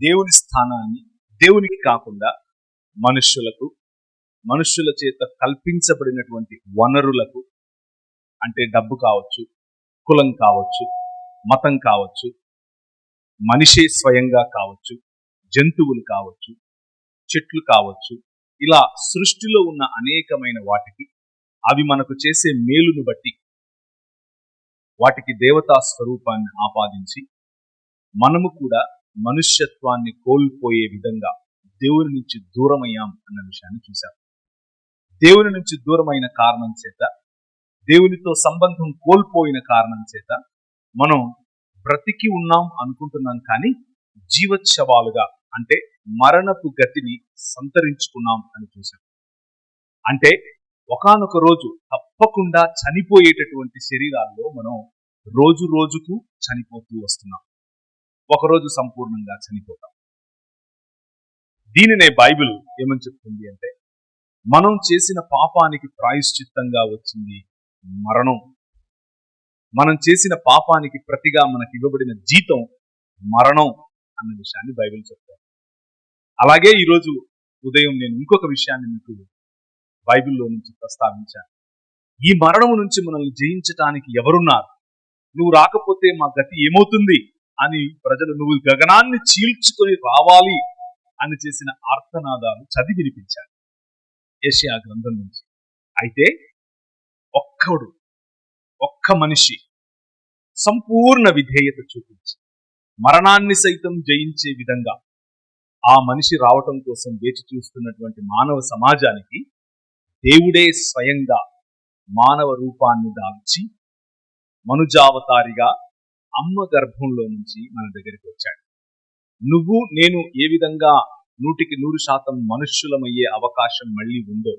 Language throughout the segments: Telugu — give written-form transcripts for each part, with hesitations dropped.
దేవుని స్థానాన్ని దేవునికి కాకుండా మనుష్యులకు, మనుష్యుల చేత కల్పించబడినటువంటి వనరులకు, అంటే డబ్బు కావచ్చు, కులం కావచ్చు, మతం కావచ్చు, మనిషే స్వయంగా కావచ్చు, జంతువులు కావచ్చు, చెట్లు కావచ్చు, ఇలా సృష్టిలో ఉన్న అనేకమైన వాటికి అవి మనకు చేసే మేలును బట్టి వాటికి దేవతా స్వరూపాన్ని ఆపాదించి మనము కూడా మనుష్యత్వాన్ని కోల్పోయే విధంగా దేవుని నుంచి దూరమయ్యాం అన్న విషయాన్ని చూశాం. దేవుని నుంచి దూరమైన కారణం చేత, దేవునితో సంబంధం కోల్పోయిన కారణం చేత మనం బ్రతికి ఉన్నాం అనుకుంటున్నాం, కానీ జీవోత్సవాలుగా అంటే మరణపు గతిని సంతరించుకున్నాం అని చూశాం. అంటే ఒకానొక రోజు తప్పకుండా చనిపోయేటటువంటి శరీరాల్లో మనం రోజు రోజుకు చనిపోతూ వస్తున్నాం. ఒకరోజు సంపూర్ణంగా చనిపోతాం. దీనినే బైబిల్ ఏమని చెప్తుంది అంటే, మనం చేసిన పాపానికి ప్రాయశ్చిత్తంగా వచ్చింది మరణం. మనం చేసిన పాపానికి ప్రతిగా మనకి ఇవ్వబడిన జీతం మరణం అన్న విషయాన్ని బైబిల్ చెప్తారు. అలాగే ఈరోజు ఉదయం నేను ఇంకొక విషయాన్ని మీకు బైబిల్లో నుంచి ప్రస్తావించాను. ఈ మరణం నుంచి మనల్ని జయించటానికి ఎవరున్నారు, నువ్వు రాకపోతే మా గతి ఏమవుతుంది అని ప్రజలు నువ్వు గగనాన్ని చీల్చుకొని రావాలి అని చేసిన ఆర్తనాదాలు చదివి వినిపించారు యెషయా గ్రంథం నుంచి. అయితే ఒక్క మనిషి సంపూర్ణ విధేయత చూపించి మరణాన్ని సైతం జయించే విధంగా ఆ మనిషి రావటం కోసం వేచి చూస్తున్నటువంటి మానవ సమాజానికి దేవుడే స్వయంగా మానవ రూపాన్ని దాల్చి మనుజావతారిగా అమ్మ గర్భంలో నుంచి మన దగ్గరికి వచ్చాడు. నువ్వు నేను ఏ విధంగా 100% మనుష్యులమయ్యే అవకాశం మళ్ళీ ఉందో,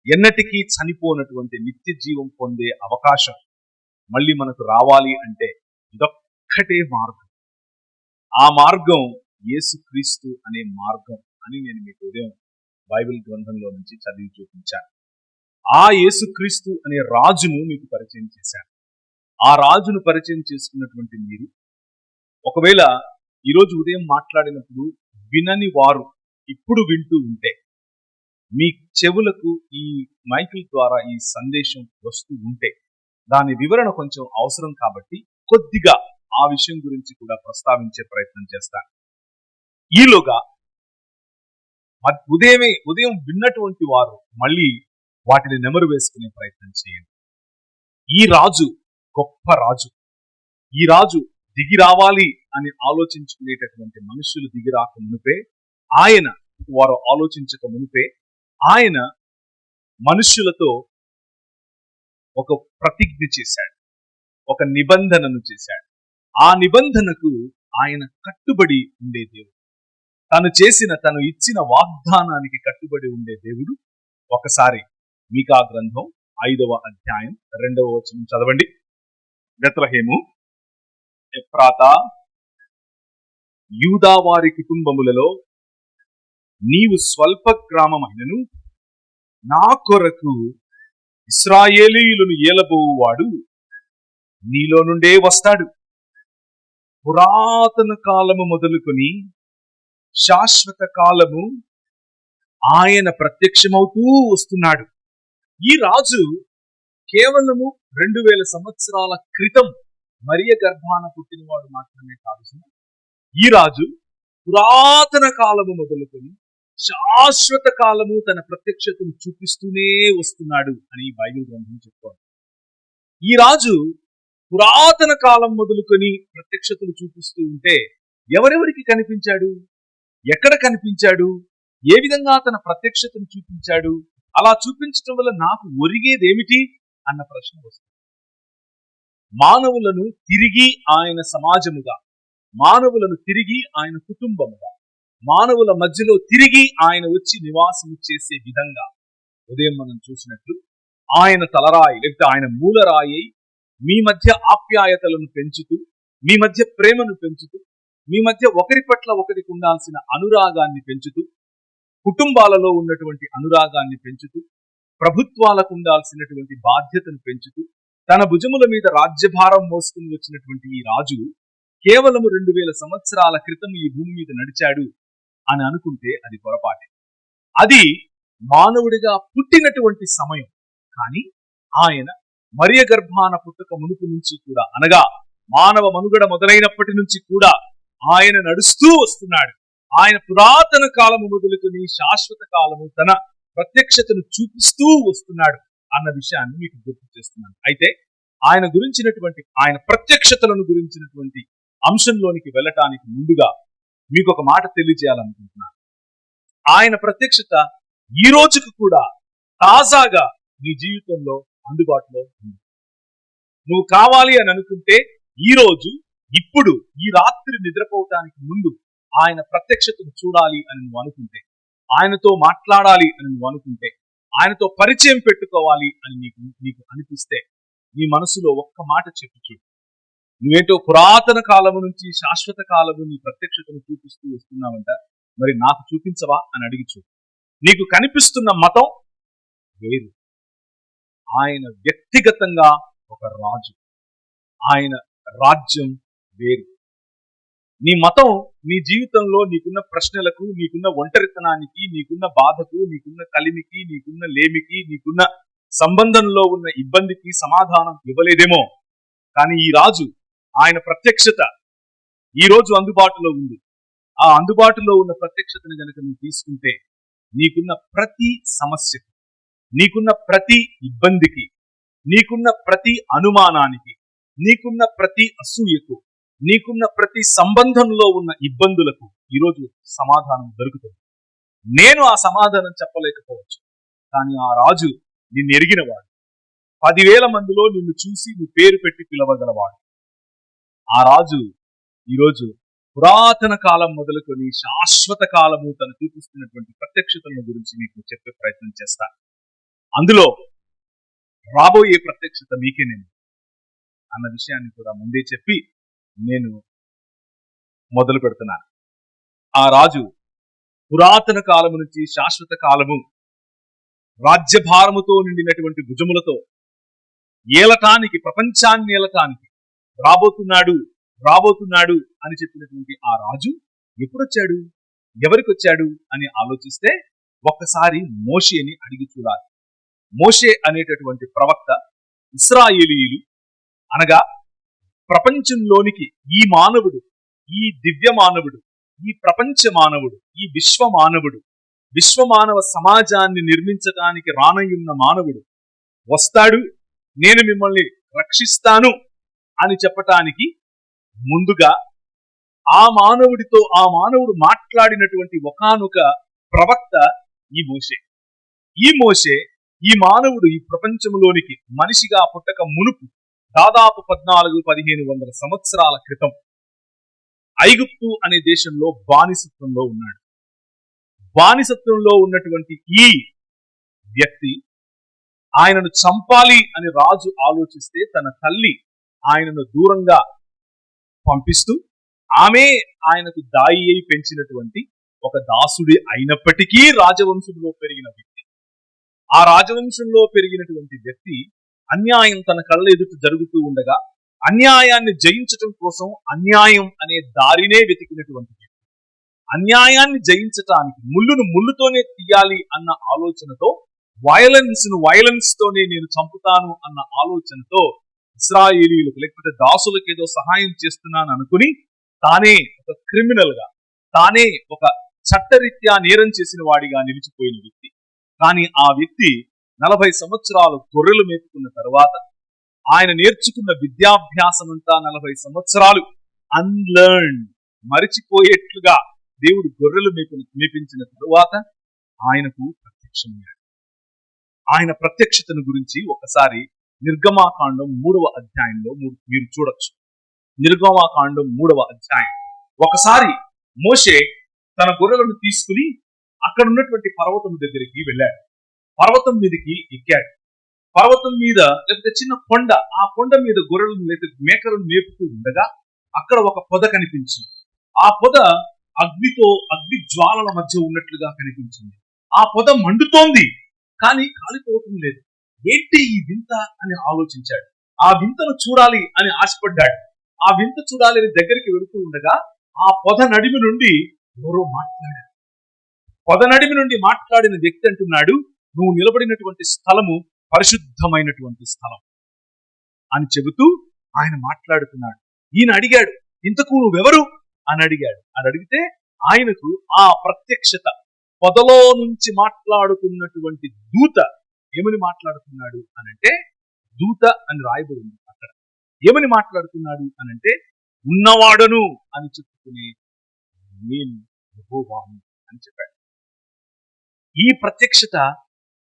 ఎన్నటికీ చనిపోనటువంటి నిత్య జీవం పొందే అవకాశం మళ్ళీ మనకు రావాలి అంటే ఇదొక్కటే మార్గం. ఆ మార్గం యేసుక్రీస్తు అనే మార్గం అని నేను మీకు ఉదయం బైబిల్ గ్రంథంలో నుంచి చదివి చూపించాను. ఆ యేసుక్రీస్తు అనే రాజును మీకు పరిచయం చేశాను. ఆ రాజును పరిచయం చేసుకున్నటువంటి మీరు ఒకవేళ ఈరోజు ఉదయం మాట్లాడినప్పుడు వినని వారు ఇప్పుడు వింటూ ఉంటే, మీ చెవులకు ఈ మైకుల ద్వారా ఈ సందేశం వస్తూ ఉంటే, దాని వివరణ కొంచెం అవసరం కాబట్టి కొద్దిగా ఆ విషయం గురించి కూడా ప్రస్తావించే ప్రయత్నం చేస్తాను. ఈలోగా ఉదయం విన్నటువంటి వారు మళ్ళీ వాటిని నెమరు వేసుకునే ప్రయత్నం చేయండి. ఈ రాజు గొప్ప రాజు. ఈ రాజు దిగి రావాలి అని ఆలోచించుకునేటటువంటి మనుషులు దిగి రాక మునిపే, వారు ఆలోచించక మునిపే ఆయన మనుష్యులతో ఒక ప్రతిజ్ఞ చేశాడు, ఒక నిబంధనను చేశాడు. ఆ నిబంధనకు ఆయన కట్టుబడి ఉండే దేవుడు, తను ఇచ్చిన వాగ్దానానికి కట్టుబడి ఉండే దేవుడు. ఒకసారి మీకా గ్రంథం 5వ అధ్యాయం 2వ వచనం చదవండి. బెత్లెహేము, ఎఫ్రాతా, యూదా వారి కుటుంబములలో నీవు స్వల్ప గ్రామమైనను నా కొరకు ఇశ్రాయేలీయులను ఏలబోవువాడు నీలో నుండే వస్తాడు. పురాతన కాలము మొదలుకొని శాశ్వత కాలము ఆయన ప్రత్యక్షమవుతూ వస్తున్నాడు. ఈ రాజు కేవలము 2000 సంవత్సరాల క్రితం మరియ గర్భాన పుట్టినవాడు మాత్రమే కాదు. ఈ రాజు పురాతన కాలము మొదలుకొని శాశ్వత కాలము తన ప్రత్యక్షతను చూపిస్తూనే వస్తున్నాడు అని బైబిల్ గ్రంథం చెప్తోంది. ఈ రాజు పురాతన కాలం మొదలుకొని ప్రత్యక్షతలు చూపిస్తూ ఉంటే ఎవరెవరికి కనిపించాడు, ఎక్కడ కనిపించాడు, ఏ విధంగా తన ప్రత్యక్షతను చూపించాడు, అలా చూపించడం వల్ల నాకు ఒరిగేదేమిటి అన్న ప్రశ్న వస్తుంది. మానవులను తిరిగి ఆయన సమాజముగా, మానవులను తిరిగి ఆయన కుటుంబముగా, మానవుల మధ్యలో తిరిగి ఆయన వచ్చి నివాసము చేసే విధంగా ఉదయం మనం చూసినట్లు ఆయన తలరాయి లేకపోతే ఆయన మూలరాయి మీ మధ్య ఆప్యాయతలను పెంచుతూ, మీ మధ్య ప్రేమను పెంచుతూ, మీ మధ్య ఒకరి పట్ల ఒకరికి ఉండాల్సిన అనురాగాన్ని పెంచుతూ, కుటుంబాలలో ఉన్నటువంటి అనురాగాన్ని పెంచుతూ, ప్రభుత్వాలకు ఉండాల్సినటువంటి బాధ్యతను పెంచుతూ, తన భుజముల మీద రాజ్యభారం మోసుకుని వచ్చినటువంటి ఈ రాజు కేవలం 2000 సంవత్సరాల క్రితం ఈ భూమి మీద నడిచాడు అని అనుకుంటే అది పొరపాటే. అది మానవుడిగా పుట్టినటువంటి సమయం. కానీ ఆయన మరియ గర్భాన పుట్టక మునుపు నుంచి కూడా, అనగా మానవ మనుగడ మొదలైనప్పటి నుంచి కూడా ఆయన నడుస్తూ వస్తున్నాడు. ఆయన పురాతన కాలము మొదలుకొని శాశ్వత కాలము తన ప్రత్యక్షతను చూపిస్తూ వస్తున్నాడు అన్న విషయాన్ని మీకు గుర్తు చేస్తున్నాను. అయితే ఆయన గురించినటువంటి, ఆయన ప్రత్యక్షతలను గురించినటువంటి అంశంలోనికి వెళ్ళటానికి ముందుగా మీకు ఒక మాట తెలియజేయాలనుకుంటున్నాను. ఆయన ప్రత్యక్షత ఈ రోజుకు కూడా తాజాగా నీ జీవితంలో అందుబాటులో ఉంది. నువ్వు కావాలి అని అనుకుంటే ఈ రోజు, ఇప్పుడు, ఈ రాత్రి నిద్రపోవటానికి ముందు ఆయన ప్రత్యక్షతను చూడాలి అని నువ్వు అనుకుంటే, ఆయనతో మాట్లాడాలి అని నువ్వు అనుకుంటే, ఆయనతో పరిచయం పెట్టుకోవాలి అని నీకు అనిపిస్తే, నీ మనసులో ఒక్క మాట చెప్పు చూడు. నువ్వేంటో పురాతన కాలము నుంచి శాశ్వత కాలము నీ ప్రత్యక్షతను చూపిస్తూ వస్తున్నావంట, మరి నాకు చూపించవా అని అడిగి చూడు. నీకు కనిపిస్తున్న మతం వేరు. ఆయన వ్యక్తిగతంగా ఒక రాజు, ఆయన రాజ్యం వేరు. నీ మతం నీ జీవితంలో నీకున్న ప్రశ్నలకు, నీకున్న ఒంటరితనానికి, నీకున్న బాధకు, నీకున్న కలిమికి, నీకున్న లేమికి, నీకున్న సంబంధంలో ఉన్న ఇబ్బందికి సమాధానం ఇవ్వలేదేమో. కానీ ఈ రాజు, ఆయన ప్రత్యక్షత ఈ రోజు అందుబాటులో ఉంది. ఆ అందుబాటులో ఉన్న ప్రత్యక్షతను గనుక నువ్వు తీసుకుంటే, నీకున్న ప్రతి సమస్యకు, నీకున్న ప్రతి ఇబ్బందికి, నీకున్న ప్రతి అనుమానానికి, నీకున్న ప్రతి అసూయకు, నీకున్న ప్రతి సంబంధంలో ఉన్న ఇబ్బందులకు ఈరోజు సమాధానం దొరుకుతుంది. నేను ఆ సమాధానం చెప్పలేకపోవచ్చు, కానీ ఆ రాజు నిన్ను ఎరిగినవాడు. 10,000 మందిలో నిన్ను చూసి నువ్వు పేరు పెట్టి పిలవగలవాడు. ఆ రాజు ఈరోజు పురాతన కాలం మొదలుకొని శాశ్వత కాలము తను చూపిస్తున్నటువంటి ప్రత్యక్షతలను గురించి మీకు చెప్పే ప్రయత్నం చేస్తాను. అందులో రాబోయే ప్రత్యక్షత మీకేనేమి అన్న విషయాన్ని కూడా ముందే చెప్పి నేను మొదలు పెడుతున్నాను. ఆ రాజు పురాతన కాలము నుంచి శాశ్వత కాలము రాజ్యభారముతో నిండినటువంటి భుజములతో ఏలటానికి, ప్రపంచాన్ని ఏలటానికి రాబోతున్నాడు అని చెప్పినటువంటి ఆ రాజు ఎప్పుడొచ్చాడు, ఎవరికొచ్చాడు అని ఆలోచిస్తే ఒక్కసారి మోషేని అడిగి చూడాలి. మోషే అనేటటువంటి ప్రవక్త ఇశ్రాయేలీయులు, అనగా ప్రపంచంలోనికి ఈ మానవుడు, ఈ దివ్య మానవుడు, ఈ ప్రపంచ మానవుడు, ఈ విశ్వమానవ సమాజాన్ని నిర్మించడానికి రానయున్న మానవుడు వస్తాడు, నేను మిమ్మల్ని రక్షిస్తాను అని చెప్పటానికి ముందుగా ఆ మానవుడు మాట్లాడినటువంటి ఒకానొక ప్రవక్త ఈ మోషే. ఈ మానవుడు ఈ ప్రపంచంలోనికి మనిషిగా పుట్టక మునుపు దాదాపు 1400-1500 సంవత్సరాల క్రితం ఐగుప్తు అనే దేశంలో బానిసత్వంలో ఉన్నాడు. బానిసత్వంలో ఉన్నటువంటి ఈ వ్యక్తి ఆయనను చంపాలి అని రాజు ఆలోచిస్తే తన తల్లి ఆయనను దూరంగా పంపిస్తూ, ఆమె ఆయనకు దాయి అయి పెంచినటువంటి ఒక దాసుడి అయినప్పటికీ రాజవంశంలో పెరిగిన వ్యక్తి. ఆ రాజవంశంలో పెరిగినటువంటి వ్యక్తి అన్యాయం తన కళ్ళ ఎదుట జరుగుతూ ఉండగా అన్యాయాన్ని జయించటం కోసం అన్యాయం అనే దారినే వెతికినటువంటి వ్యక్తి. అన్యాయాన్ని జయించటానికి ముళ్ళును ముళ్ళుతోనే తీయాలి అన్న ఆలోచనతో, వైలెన్స్ తోనే నేను చంపుతాను అన్న ఆలోచనతో ఇశ్రాయేలీయులకు, లేకపోతే దాసులకు ఏదో సహాయం చేస్తున్నాను అనుకుని తానే ఒక క్రిమినల్ గా, తానే ఒక చట్టరీత్యా నేరం చేసిన వాడిగా నిలిచిపోయిన వ్యక్తి. కానీ ఆ వ్యక్తి 40 సంవత్సరాలు గొర్రెలు మేపుకున్న తర్వాత, ఆయన నేర్చుకున్న విద్యాభ్యాసం అంతా 40 సంవత్సరాలు అన్లర్న్డ్, మరిచిపోయేట్లుగా దేవుడు గొర్రెలు మేపించిన తరువాత ఆయనకు ప్రత్యక్షమయ్యాడు. ఆయన ప్రత్యక్షతను గురించి ఒకసారి నిర్గమాకాండం 3వ అధ్యాయంలో మీరు చూడొచ్చు. నిర్గమాకాండం 3వ అధ్యాయం. ఒకసారి మోషే తన గొర్రెలను తీసుకుని అక్కడ ఉన్నటువంటి పర్వతం దగ్గరికి వెళ్ళాడు. పర్వతం మీదకి ఎక్కాడు. పర్వతం మీద, లేకపోతే చిన్న కొండ, ఆ కొండ మీద గొర్రెలను లేకపోతే మేకలను మేపుతూ ఉండగా అక్కడ ఒక పొద కనిపించింది. ఆ పొద అగ్ని జ్వాలల మధ్య ఉన్నట్లుగా కనిపించింది. ఆ పొద మండుతోంది, కానీ కాలిపోవటం లేదు. ఏంటి ఈ వింత అని ఆలోచించాడు. ఆ వింతను చూడాలి అని ఆశపడ్డాడు. ఆ వింత చూడాలని దగ్గరికి వెళుతూ ఉండగా ఆ పొద నడిమి నుండి ఎవరో మాట్లాడారు. పొద నడిమి నుండి మాట్లాడిన వ్యక్తి అంటున్నాడు, నువ్వు నిలబడినటువంటి స్థలము పరిశుద్ధమైనటువంటి స్థలం అని చెబుతూ ఆయన మాట్లాడుతున్నాడు. ఈయన అడిగాడు, ఇంతకు నువ్వెవరు అని అడిగాడు. అని అడిగితే ఆయనకు ఆ ప్రత్యక్షత, పొదలో నుంచి మాట్లాడుతున్నటువంటి దూత ఏమని మాట్లాడుతున్నాడు అనంటే, దూత అని రాయబడింది అక్కడ. ఏమని మాట్లాడుతున్నాడు అనంటే, ఉన్నవాడను అని చెప్పుకుని నేను యెహోవాను అని చెప్పాడు. ఈ ప్రత్యక్షత,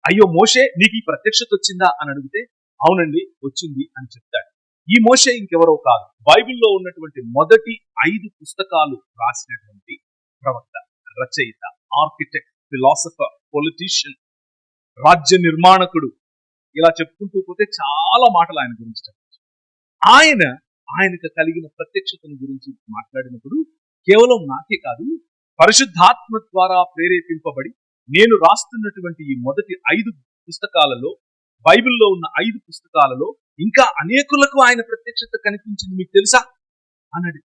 అయ్యో మోషే నీకు ఈ ప్రత్యక్షత వచ్చిందా అని అడిగితే, అవునండి వచ్చింది అని చెప్తాడు. ఈ మోషే ఇంకెవరో కాదు, బైబిల్లో ఉన్నటువంటి మొదటి 5 పుస్తకాలు రాసినటువంటి ప్రవక్త, రచయిత, ఆర్కిటెక్ట్, ఫిలాసఫర్, పొలిటీషియన్, రాజ్య నిర్మాణకుడు, ఇలా చెప్పుకుంటూ పోతే చాలా మాటలు ఆయన గురించి చెప్పచ్చు. ఆయనకు కలిగిన ప్రత్యక్షతను గురించి మాట్లాడినప్పుడు కేవలం నాకే కాదు, పరిశుద్ధాత్మ ద్వారా ప్రేరేపింపబడి నేను రాస్తున్నటువంటి ఈ మొదటి 5 పుస్తకాలలో, బైబిల్లో ఉన్న 5 పుస్తకాలలో ఇంకా అనేకులకు ఆయన ప్రత్యక్షత కనిపించింది మీకు తెలుసా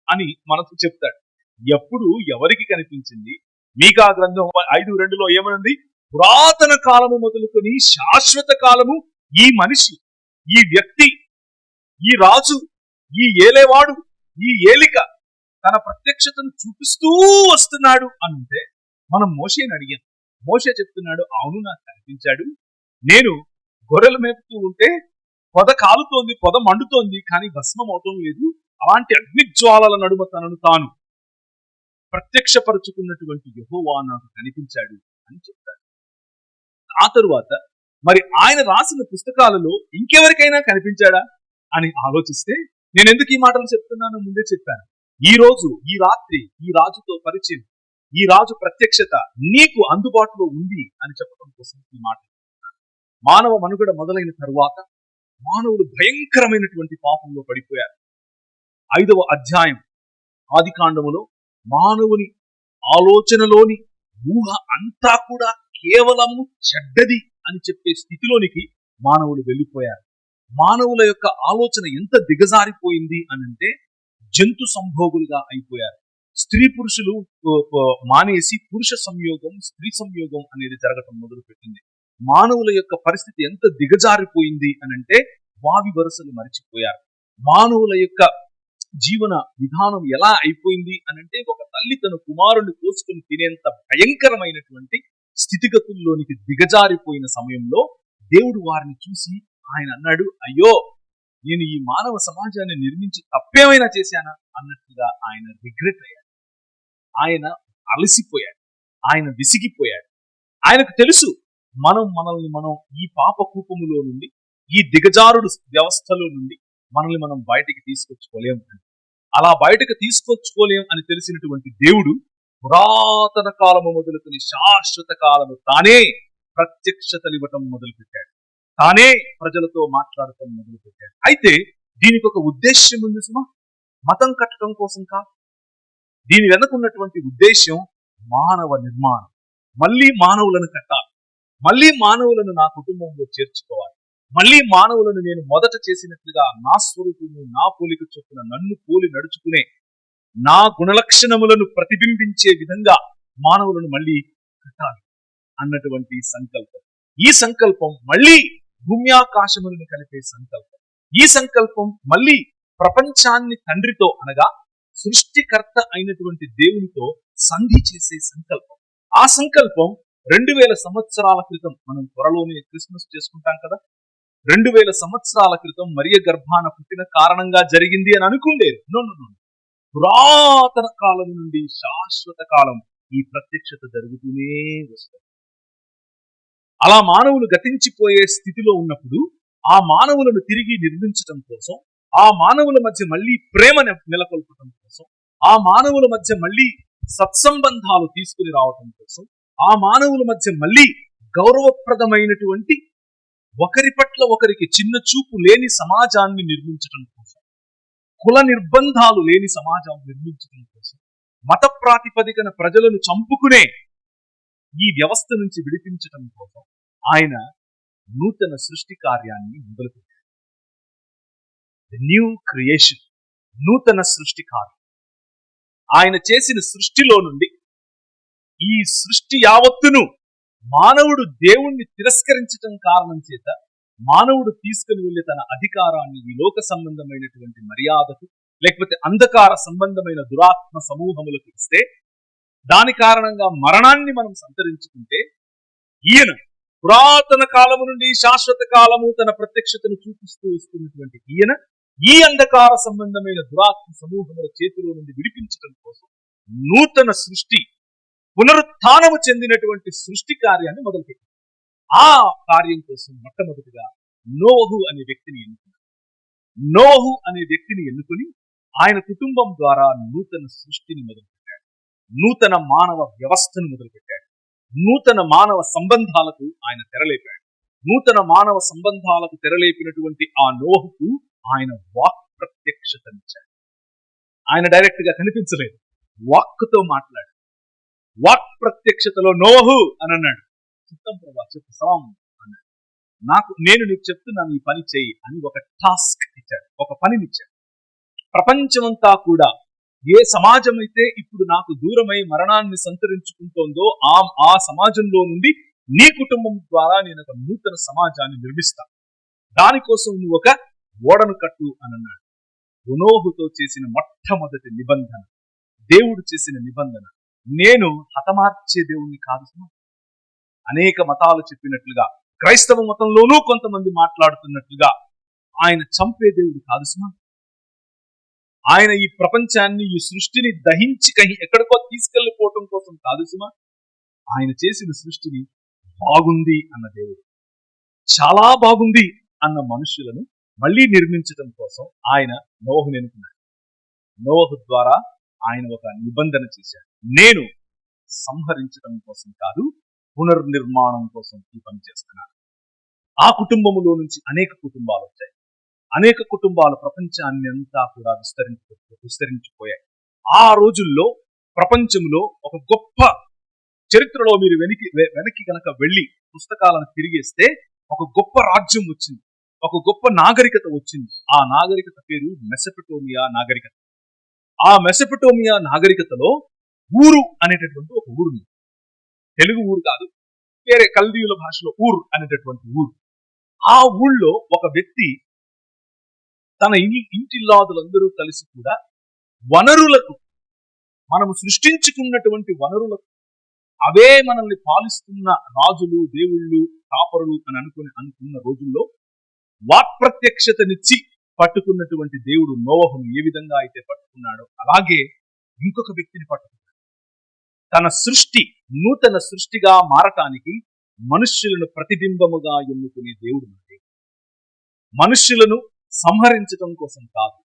అని మనకు చెప్తాడు. ఎప్పుడు ఎవరికి కనిపించింది? మీకా గ్రంథం 5:2లో ఏమనుంది? పురాతన కాలము మొదలుకొని శాశ్వత కాలము ఈ మనిషి, ఈ వ్యక్తి, ఈ రాజు, ఈ ఏలేవాడు, ఈ ఏలిక తన ప్రత్యక్షతను చూపిస్తూ వస్తున్నాడు అంటే మనం మోషేని అడిగాం. మోషే చెప్తున్నాడు, అవును నాకు కనిపించాడు. నేను గొర్రెలు మేపుతూ ఉంటే పొద కాలుతోంది, పొద మండుతోంది, కానీ భస్మం అవటం లేదు. అలాంటి అగ్నిజ్వాలల నడుమ తనను తాను ప్రత్యక్షపరుచుకున్నటువంటి యెహోవా నాకు కనిపించాడు అని చెప్తాడు. ఆ తరువాత మరి ఆయన రాసిన పుస్తకాలలో ఇంకెవరికైనా కనిపించాడా అని ఆలోచిస్తే, నేను ఎందుకు ఈ మాటలు చెప్తున్నానో ముందే చెప్పాను. ఈ రోజు, ఈ రాత్రి ఈ రాజుతో పరిచయం, ఈ రాజు ప్రత్యక్షత నీకు అందుబాటులో ఉంది అని చెప్పడం కోసం ఈ మాట. మానవ మనుగడ మొదలైన తరువాత మానవులు భయంకరమైనటువంటి పాపంలో పడిపోయారు. 5వ అధ్యాయం ఆదికాండములో మానవుని ఆలోచనలోని ఊహ అంతా కూడా కేవలము చెడ్డది అని చెప్పే స్థితిలోనికి మానవులు వెళ్ళిపోయారు. మానవుల యొక్క ఆలోచన ఎంత దిగజారిపోయింది అనంటే జంతు సంభోగులుగా అయిపోయారు. స్త్రీ పురుషులు మానేసి పురుష సంయోగం, స్త్రీ సంయోగం అనేది జరగటం మొదలుపెట్టింది. మానవుల యొక్క పరిస్థితి ఎంత దిగజారిపోయింది అనంటే వావి వరుసలు మరిచిపోయారు. మానవుల యొక్క జీవన విధానం ఎలా అయిపోయింది అనంటే ఒక తల్లి తన కుమారుని కోసుకొని తినేంత భయంకరమైనటువంటి స్థితిగతుల్లోనికి దిగజారిపోయిన సమయంలో దేవుడు వారిని చూసి ఆయన అన్నాడు, అయ్యో నేను ఈ మానవ సమాజాన్ని నిర్మించి తప్పేమైనా చేశానా అన్నట్టుగా ఆయన రిగ్రెట్ అయ్యాడు. ఆయన అలసిపోయాడు, ఆయన విసిగిపోయాడు. ఆయనకు తెలుసు మనల్ని ఈ పాప కూపములో నుండి, ఈ దిగజారుడు వ్యవస్థలో నుండి మనల్ని మనం బయటికి తీసుకొచ్చుకోలేం అని. అలా బయటకు తీసుకొచ్చుకోలేం అని తెలిసినటువంటి దేవుడు పురాతన కాలము మొదలుకొని శాశ్వత కాలము తానే ప్రత్యక్షతలు ఇవ్వటం మొదలుపెట్టాడు. తానే ప్రజలతో మాట్లాడటం మొదలుపెట్టాడు. అయితే దీనికి ఒక ఉద్దేశ్యం ఉంది సుమా, మతం కట్టడం కోసం కాదు. దీని వెనుకున్నటువంటి ఉద్దేశం మానవ నిర్మాణం. మళ్ళీ మానవులను కట్టాలి, మళ్ళీ మానవులను నా కుటుంబంలో చేర్చుకోవాలి, మళ్ళీ మానవులను నేను మొదట చేసినట్లుగా నా స్వరూపము, నా పోలిక చొప్పున నన్ను పోలి నడుచుకునే, నా గుణలక్షణములను ప్రతిబింబించే విధంగా మానవులను మళ్ళీ కట్టాలి అన్నటువంటి సంకల్పం. ఈ సంకల్పం మళ్ళీ భూమ్యాకాశములను కలిపే సంకల్పం. ఈ సంకల్పం మళ్ళీ ప్రపంచాన్ని తండ్రితో అనగా సృష్టికర్త అయినటువంటి దేవునితో సంధి చేసే సంకల్పం. ఆ సంకల్పం 2000 సంవత్సరాల క్రితం, మనం త్వరలోనే క్రిస్మస్ చేసుకుంటాం కదా, 2000 సంవత్సరాల క్రితం మరియ గర్భాన పుట్టిన కారణంగా జరిగింది అని అనుకోలేదు. నో, పురాతన కాలం నుండి శాశ్వత కాలం ఈ ప్రత్యక్షత జరుగుతూనే వస్తుంది. అలా మానవులు గతించిపోయే స్థితిలో ఉన్నప్పుడు ఆ మానవులను తిరిగి నిర్మించటం కోసం, ఆ మానవుల మధ్య మళ్ళీ ప్రేమ నెలకొల్పటం కోసం, ఆ మానవుల మధ్య మళ్ళీ సత్సంబంధాలు తీసుకుని రావటం కోసం, ఆ మానవుల మధ్య మళ్ళీ గౌరవప్రదమైనటువంటి, ఒకరి పట్ల ఒకరికి చిన్న చూపు లేని సమాజాన్ని నిర్మించటం కోసం, కుల నిర్బంధాలు లేని సమాజాన్ని నిర్మించటం కోసం, మత ప్రాతిపదికన ప్రజలను చంపుకునే ఈ వ్యవస్థ నుంచి విడిపించటం కోసం ఆయన నూతన సృష్టి కార్యాన్ని మొదలుపెట్టాడు. న్యూ క్రియేషన్, నూతన సృష్టికారు. ఆయన చేసిన సృష్టిలో నుండి ఈ సృష్టి యావత్తును మానవుడు దేవుణ్ణి తిరస్కరించటం కారణం చేత మానవుడు తీసుకుని వెళ్లి తన అధికారాన్ని ఈ లోక సంబంధమైనటువంటి మర్యాదకు లేకపోతే అంధకార సంబంధమైన దురాత్మ సమూహములకు ఇస్తే దాని కారణంగా మరణాన్ని మనం సంతరించుకుంటే ఈయన పురాతన కాలము నుండి శాశ్వత కాలము తన ప్రత్యక్షతను చూపిస్తూ వస్తున్నటువంటి ఈయన ఈ అంధకార సంబంధమైన దురాత్మ సమూహముల చేతిలో నుండి విడిపించడం కోసం నూతన సృష్టి పునరుత్థానము చెందినటువంటి సృష్టి కార్యాన్ని మొదలుపెట్టారు. ఆ కార్యం కోసం మొట్టమొదటిగా నోవహు అనే వ్యక్తిని ఎన్నుకున్నారు. నోవహు అనే వ్యక్తిని ఎన్నుకుని ఆయన కుటుంబం ద్వారా నూతన సృష్టిని మొదలుపెట్టాడు. నూతన మానవ వ్యవస్థను మొదలుపెట్టాడు. నూతన మానవ సంబంధాలకు ఆయన తెరలేపాడు. నూతన మానవ సంబంధాలకు తెరలేపినటువంటి ఆ నోవహుకు ఆయన వాక్ ప్రత్యక్షతనిచ్చాడు. ఆయన డైరెక్ట్ గా కనిపించలేదు, వాక్కుతో మాట్లాడు. వాక్ ప్రత్యక్షతలో నోవహు అని అన్నాడు. చిత్తం ప్రభా చెప్తాం అన్నాడు. నేను నీకు చెప్తున్నాను ఈ పని చేయి అని ఒక టాస్క్ ఇచ్చాడు, ఒక పనినిచ్చాడు. ప్రపంచమంతా కూడా ఏ సమాజం అయితే ఇప్పుడు నాకు దూరమై మరణాన్ని సంతరించుకుంటోందో ఆ సమాజంలో నుండి నీ కుటుంబం ద్వారా నేను ఒక నూతన సమాజాన్ని నిర్మిస్తాను. దానికోసం నువ్వు ఒక ఓడను కట్టు అని అన్నాడు. నోవహుతో చేసిన మొట్టమొదటి నిబంధన, దేవుడు చేసిన నిబంధన, నేను హతమార్చే దేవుణ్ణి కాదు. అనేక మతాలు చెప్పినట్లుగా క్రైస్తవ మతంలోనూ కొంతమంది మాట్లాడుతున్నట్లుగా ఆయన చంపే దేవుడు కాదు సుమా. ఆయన ఈ ప్రపంచాన్ని ఈ సృష్టిని దహించి ఎక్కడికో తీసుకెళ్లిపోవటం కోసం కాదు సుమా. ఆయన చేసిన సృష్టిని బాగుంది అన్న దేవుడు, చాలా బాగుంది అన్న మనుషులను మళ్ళీ నిర్మించడం కోసం ఆయన నోవహుని ఎన్నుకున్నాడు. నోవహు ద్వారా ఆయన ఒక నిబంధన చేశాడు. నేను సంహరించడం కోసం కాదు, పునర్నిర్మాణం కోసం ఈ పని చేస్తున్నాను. ఆ కుటుంబములో నుంచి అనేక కుటుంబాలు వచ్చాయి. అనేక కుటుంబాలు ప్రపంచాన్ని అంతా కూడా విస్తరించిపోయాయి. ఆ రోజుల్లో ప్రపంచంలో ఒక గొప్ప చరిత్రలో మీరు వెనక్కి కనుక వెళ్ళి పుస్తకాలను తిరిగేస్తే ఒక గొప్ప రాజ్యం వచ్చింది, ఒక గొప్ప నాగరికత వచ్చింది. ఆ నాగరికత పేరు మెసొపొటేమియా నాగరికత. ఆ మెసొపొటేమియా నాగరికతలో ఊరు అనేటటువంటి ఒక ఊరు, తెలుగు ఊరు కాదు, వేరే కల్దీయుల భాషలో ఊరు అనేటటువంటి ఊరు. ఆ ఊళ్ళో ఒక వ్యక్తి తన ఇంటిల్లాదులందరూ కలిసి కూడా వనరులకు, మనము సృష్టించుకున్నటువంటి వనరులకు, అవే మనల్ని పాలిస్తున్న రాజులు, దేవుళ్ళు, కాపరులు అని అనుకున్న రోజుల్లో వాక్ప్రత్యక్షతనిచ్చి పట్టుకున్నటువంటి దేవుడు నోవహును ఏ విధంగా అయితే పట్టుకున్నాడో అలాగే ఇంకొక వ్యక్తిని పట్టుకున్నాడు. తన సృష్టి నూతన సృష్టిగా మారటానికి మనుష్యులను ప్రతిబింబముగా ఎన్నుకునే దేవుడు. మనుష్యులను సంహరించటం కోసం కాదు,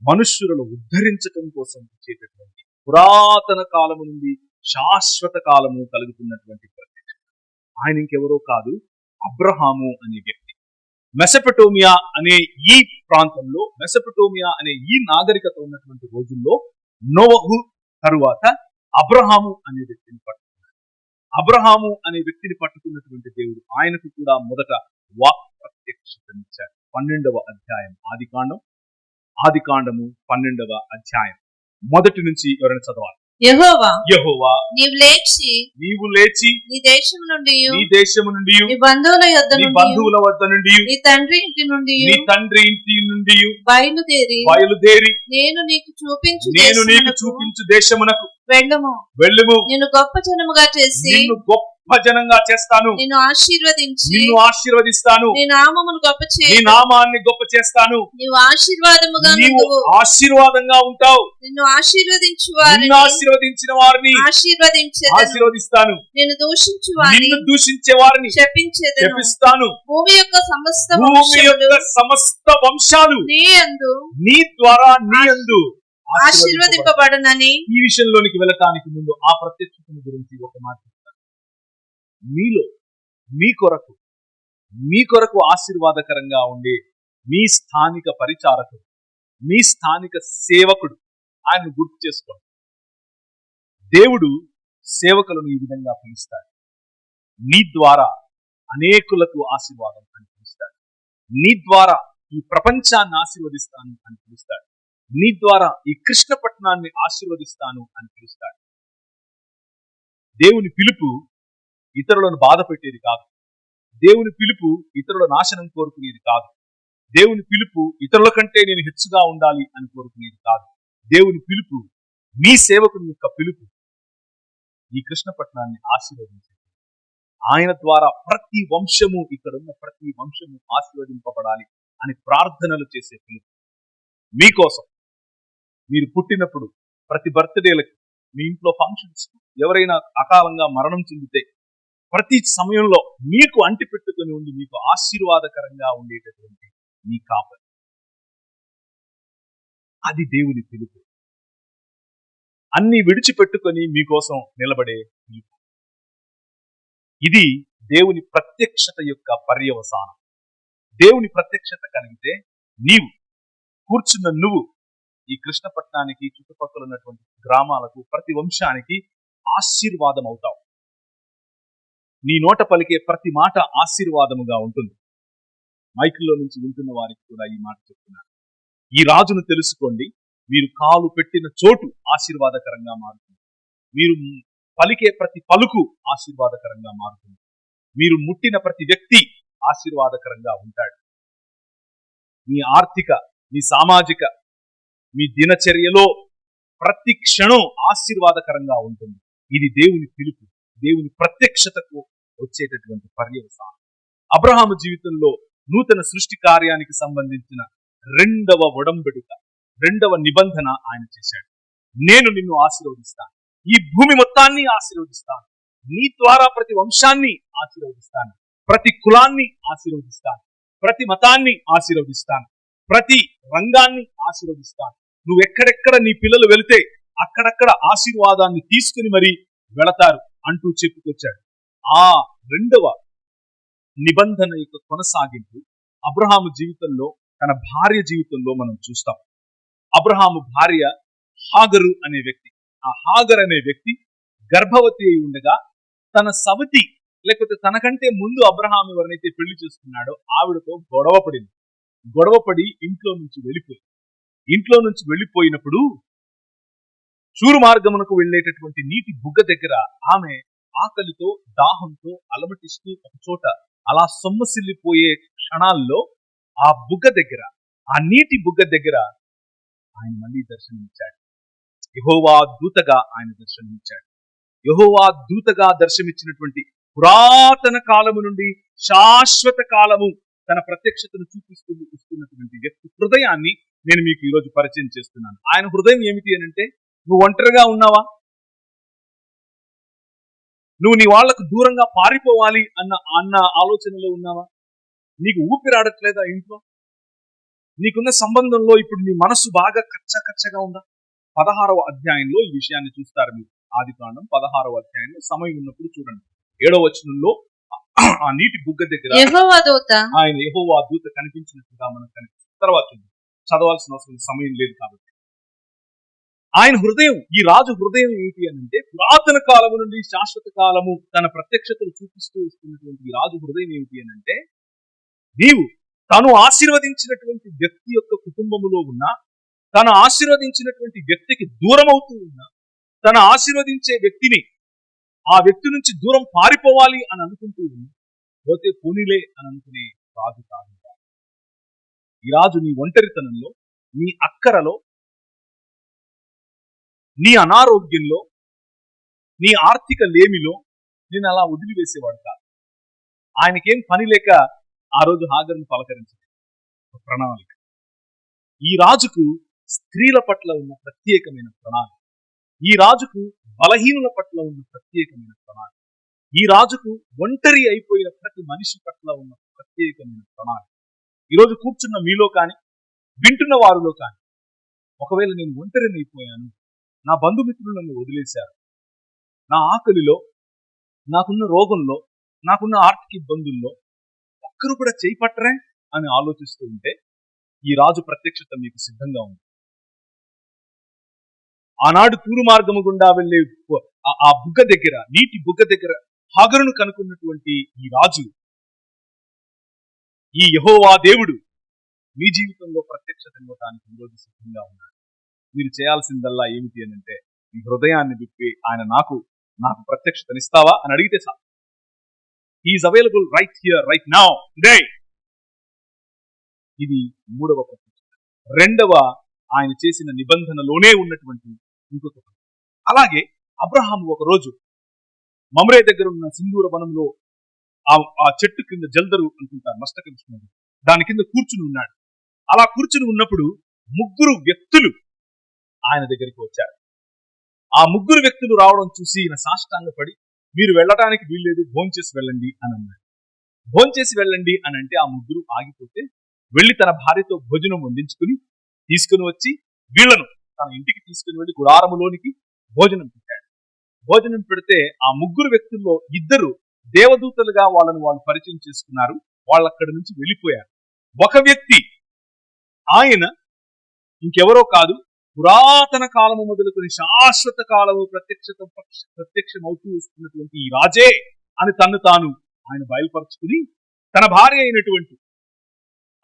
మనుష్యులను ఉద్ధరించటం కోసం వచ్చేటటువంటి పురాతన కాలము నుండి శాశ్వత కాలము కలుగుతున్నటువంటి ప్రత్యక్షత. ఆయన ఇంకెవరో కాదు, అబ్రహాము అనే వ్యక్తి. మెసొపొటేమియా అనే ఈ ప్రాంతంలో, మెసొపొటేమియా అనే ఈ నాగరికత ఉన్నటువంటి రోజుల్లో నోవహు తరువాత అబ్రహాము అనే వ్యక్తిని పట్టుకున్నాడు. అబ్రహాము అనే వ్యక్తిని పట్టుకున్నటువంటి దేవుడు ఆయనకు కూడా మొదట వాక్ ప్రత్యక్షతనిచ్చాడు. 12వ అధ్యాయం ఆదికాండము 12వ అధ్యాయం మొదటి నుంచి ఎవరైనా చదవాలి. యెహోవా నీవు లేచి నీ దేశము నుండి నీ బంధువుల వద్ద నుండి నీ తండ్రి ఇంటి నుండి బయలుదేరి నేను నీకు చూపించు దేశమునకు వెళ్ళుము. నేను గొప్ప జనముగా చేసి నిన్ను గొప్ప జనంగా చేస్తాను, నిన్ను ఆశీర్వదిస్తాను, నీ నామాన్ని గొప్ప చేస్తాను, నీవు ఆశీర్వాదంగా ఉంటావు, నిన్ను ఆశీర్వదించిన వారిని ఆశీర్వదిస్తాను, నిన్ను దూషించే వారిని శపిస్తాను. భూమి యొక్క సమస్త వంశాలు నీ ద్వారా నీ యందు ఆశీర్వదింపబడునని. ఈ విషయంలోనికి వెళ్ళటానికి ముందు ఆ ప్రత్యక్షతను గురించి ఒక మాట చెప్తాను. మీలో మీ కొరకు ఆశీర్వాదకరంగా ఉండే మీ స్థానిక పరిచారకుడు, మీ స్థానిక సేవకుడు ఆయన గుర్తు చేసుకోండి. దేవుడు సేవకులను ఈ విధంగా పిలుస్తాడు. నీ ద్వారా అనేకులకు ఆశీర్వాదం అని పిలుస్తాడు. నీ ద్వారా ఈ ప్రపంచాన్ని ఆశీర్వదిస్తాను అని పిలుస్తాడు. నీ ద్వారా ఈ కృష్ణపట్నాన్ని ఆశీర్వదిస్తాను అని పిలుస్తాడు. దేవుని పిలుపు ఇతరులను బాధ పెట్టేది కాదు. దేవుని పిలుపు ఇతరుల నాశనం కోరుకునేది కాదు. దేవుని పిలుపు ఇతరుల కంటే నేను హెచ్చుగా ఉండాలి అని కోరుకునేది కాదు. దేవుని పిలుపు, మీ సేవకుని యొక్క పిలుపు ఈ కృష్ణపట్నాన్ని ఆశీర్వదించేది. ఆయన ద్వారా ప్రతి వంశము, ఇక్కడున్న ప్రతి వంశము ఆశీర్వదింపబడాలి అని ప్రార్థనలు చేసే పిలుపు మీకోసం. మీరు పుట్టినప్పుడు ప్రతి బర్త్డేలకి, మీ ఇంట్లో ఫంక్షన్స్, ఎవరైనా అకాలంగా మరణం చెందితే ప్రతి సమయంలో మీకు అంటిపెట్టుకుని ఉండి మీకు ఆశీర్వాదకరంగా ఉండేటటువంటి మీ కాపరి, అది దేవుని పిలుపు. అన్ని విడిచిపెట్టుకొని మీకోసం నిలబడే పిలుపు. ఇది దేవుని ప్రత్యక్షత యొక్క పర్యవసానం. దేవుని ప్రత్యక్షత కలిగితే నీవు కూర్చున్న నువ్వు ఈ కృష్ణపట్నానికి, చుట్టుపక్కల ఉన్నటువంటి గ్రామాలకు, ప్రతి వంశానికి ఆశీర్వాదం అవుతావు. నీ నోట పలికే ప్రతి మాట ఆశీర్వాదముగా ఉంటుంది. మైకుల్లో నుంచి వింటున్న వారికి కూడా ఈ మాట చెప్తున్నాను. ఈ రాజును తెలుసుకోండి. మీరు కాలు పెట్టిన చోటు ఆశీర్వాదకరంగా మారుతుంది. మీరు పలికే ప్రతి పలుకు ఆశీర్వాదకరంగా మారుతుంది. మీరు ముట్టిన ప్రతి వ్యక్తి ఆశీర్వాదకరంగా ఉంటాడు. మీ ఆర్థిక, మీ సామాజిక, మీ దినచర్యలో ప్రతి క్షణం ఆశీర్వాదకరంగా ఉంటుంది. ఇది దేవుని పిలుపు, దేవుని ప్రత్యక్షతకు వచ్చేటటువంటి పర్యవసానం. అబ్రహాము జీవితంలో నూతన సృష్టి కార్యానికి సంబంధించిన రెండవ ఒడంబడిక, రెండవ నిబంధన ఆయన చేశాడు. నేను నిన్ను ఆశీర్వదిస్తాను, ఈ భూమి మొత్తాన్ని ఆశీర్వదిస్తాను, నీ ద్వారా ప్రతి వంశాన్ని ఆశీర్వదిస్తాను, ప్రతి కులాన్ని ఆశీర్వదిస్తాను, ప్రతి మతాన్ని ఆశీర్వదిస్తాను, ప్రతి రంగాన్ని ఆశీర్వదిస్తాను. నువ్వు ఎక్కడెక్కడ నీ పిల్లలు వెళితే అక్కడక్కడ ఆశీర్వాదాన్ని తీసుకుని మరి వెళతారు అంటూ చెప్పుకొచ్చాడు. ఆ రెండవ నిబంధన యొక్క కొనసాగింపు అబ్రహాము జీవితంలో, తన భార్య జీవితంలో మనం చూస్తాం. అబ్రహాము భార్య హాగరు అనే వ్యక్తి. ఆ హాగర్ అనే వ్యక్తి గర్భవతి అయి ఉండగా తన సవతి, లేకపోతే తనకంటే ముందు అబ్రహాము ఎవరినైతే పెళ్లి చేసుకున్నాడో ఆవిడతో గొడవపడి ఇంట్లో నుంచి వెళ్ళిపోయినప్పుడు చూరు మార్గమునకు వెళ్ళేటటువంటి నీటి బుగ్గ దగ్గర ఆమె ఆకలితో, దాహంతో అలమటిస్తూ ఒక చోట అలా సొమ్మసిల్లిపోయే క్షణాల్లో ఆ బుగ్గ దగ్గర, ఆ నీటి బుగ్గ దగ్గర ఆయన మళ్ళీ దర్శనమిచ్చాడు. యెహోవా దూతగా ఆయన దర్శనమిచ్చాడు. యెహోవా దూతగా దర్శనమిచ్చినటువంటి పురాతన కాలము నుండి శాశ్వత కాలము తన ప్రత్యక్షతను చూపిస్తున్నటువంటి వ్యక్తి హృదయాన్ని నేను మీకు ఈరోజు పరిచయం చేస్తున్నాను. ఆయన హృదయం ఏమిటి అని అంటే, నువ్వు ఒంటరిగా ఉన్నావా? నువ్వు నీ వాళ్లకు దూరంగా పారిపోవాలి అన్న ఆలోచనలో ఉన్నావా? నీకు ఊపిరాడట్లేదా ఇంట్లో? నీకున్న సంబంధంలో ఇప్పుడు నీ మనసు బాగా కచ్చగా ఉందా? 16వ అధ్యాయంలో ఈ విషయాన్ని చూస్తారు మీరు. ఆదికాండం 16వ అధ్యాయంలో సమయం ఉన్నప్పుడు చూడండి. 7వ వచనంలో ఆ నీటి బుగ్గ దగ్గర ఆయన యెహోవా దూత కనిపించినట్టుగా మనకు కనిపిస్తుంది. తర్వాత చూద్దాం, చదవాల్సిన అవసరం సమయం లేదు కాబట్టి. ఆయన హృదయం, ఈ రాజు హృదయం ఏంటి అని అంటే, పురాతన కాలము నుండి శాశ్వత కాలము తన ప్రత్యక్షతను చూపిస్తూ వస్తున్నటువంటి ఈ రాజు హృదయం ఏమిటి అని అంటే, నీవు తను ఆశీర్వదించినటువంటి వ్యక్తి యొక్క కుటుంబములో ఉన్నా, తను ఆశీర్వదించినటువంటి వ్యక్తికి దూరం అవుతూ ఉన్నా, తను ఆశీర్వదించే వ్యక్తిని, ఆ వ్యక్తి నుంచి దూరం పారిపోవాలి అని అనుకుంటూ ఉన్నా, పోతే పోనీలే అని అనుకునే రాజు కాదు. ఈ రాజు నీ ఒంటరితనంలో, నీ అక్కరలో, నీ అనారోగ్యంలో, నీ ఆర్థిక లేమిలో నేను అలా వదిలివేసేవాడు కాదు. ఆయనకేం పని లేక ఆ రోజు హాగరును పలకరించింది ప్రణాళిక. ఈ రాజుకు స్త్రీల పట్ల ఉన్న ప్రత్యేకమైన ప్రణాళిక, ఈ రాజుకు బలహీనుల పట్ల ఉన్న ప్రత్యేకమైన ప్రణాళిక, ఈ రాజుకు ఒంటరి అయిపోయిన ప్రతి మనిషి పట్ల ఉన్న ప్రత్యేకమైన ప్రణాళిక. ఈరోజు కూర్చున్న మీలో కానీ, వింటున్న వారిలో కానీ, ఒకవేళ నేను ఒంటరిని అయిపోయాను, నా బంధుమిత్రులు నన్ను వదిలేశారు, నా ఆకలిలో, నాకున్న రోగంలో, నాకున్న ఆర్థిక ఇబ్బందుల్లో ఒక్కరు కూడా చేయిపట్టరే అని ఆలోచిస్తూ ఉంటే ఈ రాజు ప్రత్యక్షత మీకు సిద్ధంగా ఉంది. ఆనాడు తూరు మార్గము గుండా వెళ్ళే ఆ బుగ్గ దగ్గర, నీటి బుగ్గ దగ్గర హాగరును కనుక్కున్నటువంటి ఈ రాజు, ఈ యెహోవా దేవుడు మీ జీవితంలో ప్రత్యక్షత ఇవ్వడానికి ఈరోజు సిద్ధంగా ఉన్నాడు. మీరు చేయాల్సిందల్లా ఏమిటి అని అంటే, మీ హృదయాన్ని విప్పి ఆయన నాకు ప్రత్యక్షతనిస్తావా అని అడిగితే చాలు. He is available right here right now today. ఇది మూడవ ప్రత్యక్షత. రెండవ ఆయన చేసిన నిబంధనలోనే ఉన్నటువంటి ఇంకొక ప్రత్యక్షత. అలాగే అబ్రహాము ఒక రోజు మమ్రే దగ్గర ఉన్న సింధూర వనంలో ఆ చెట్టు కింద జల్దరు అనుకుంటారు, మస్తక విష్ణువు, దాని కింద కూర్చుని ఉన్నాడు. అలా కూర్చుని ఉన్నప్పుడు ముగ్గురు వ్యక్తులు ఆయన దగ్గరికి వచ్చారు. ఆ ముగ్గురు వ్యక్తులు రావడం చూసి ఈయన సాష్టాంగపడి, మీరు వెళ్ళడానికి వీల్లేదు, భోంచేసి వెళ్ళండి అని అన్నాడు. భోంచేసి వెళ్ళండి అని అంటే ఆ ముగ్గురు ఆగిపోతే వెళ్ళి తన భార్యతో భోజనం వండించుకుని తీసుకుని వచ్చి వీళ్లను తన ఇంటికి తీసుకుని వెళ్ళి గుడారములోనికి భోజనం పెట్టాడు. భోజనం పెడితే ఆ ముగ్గురు వ్యక్తుల్లో ఇద్దరు దేవదూతలుగా వాళ్ళను వాళ్ళు పరిచయం చేసుకున్నారు. వాళ్ళు అక్కడి నుంచి వెళ్ళిపోయారు. ఒక వ్యక్తి ఆయన ఇంకెవరో కాదు, పురాతన కాలము మొదలుకొని శాశ్వత కాలము ప్రత్యక్షమవుతూ వస్తున్నటువంటి ఈ రాజే అని తను తాను ఆయన బయలుపరుచుకుని తన భార్య అయినటువంటి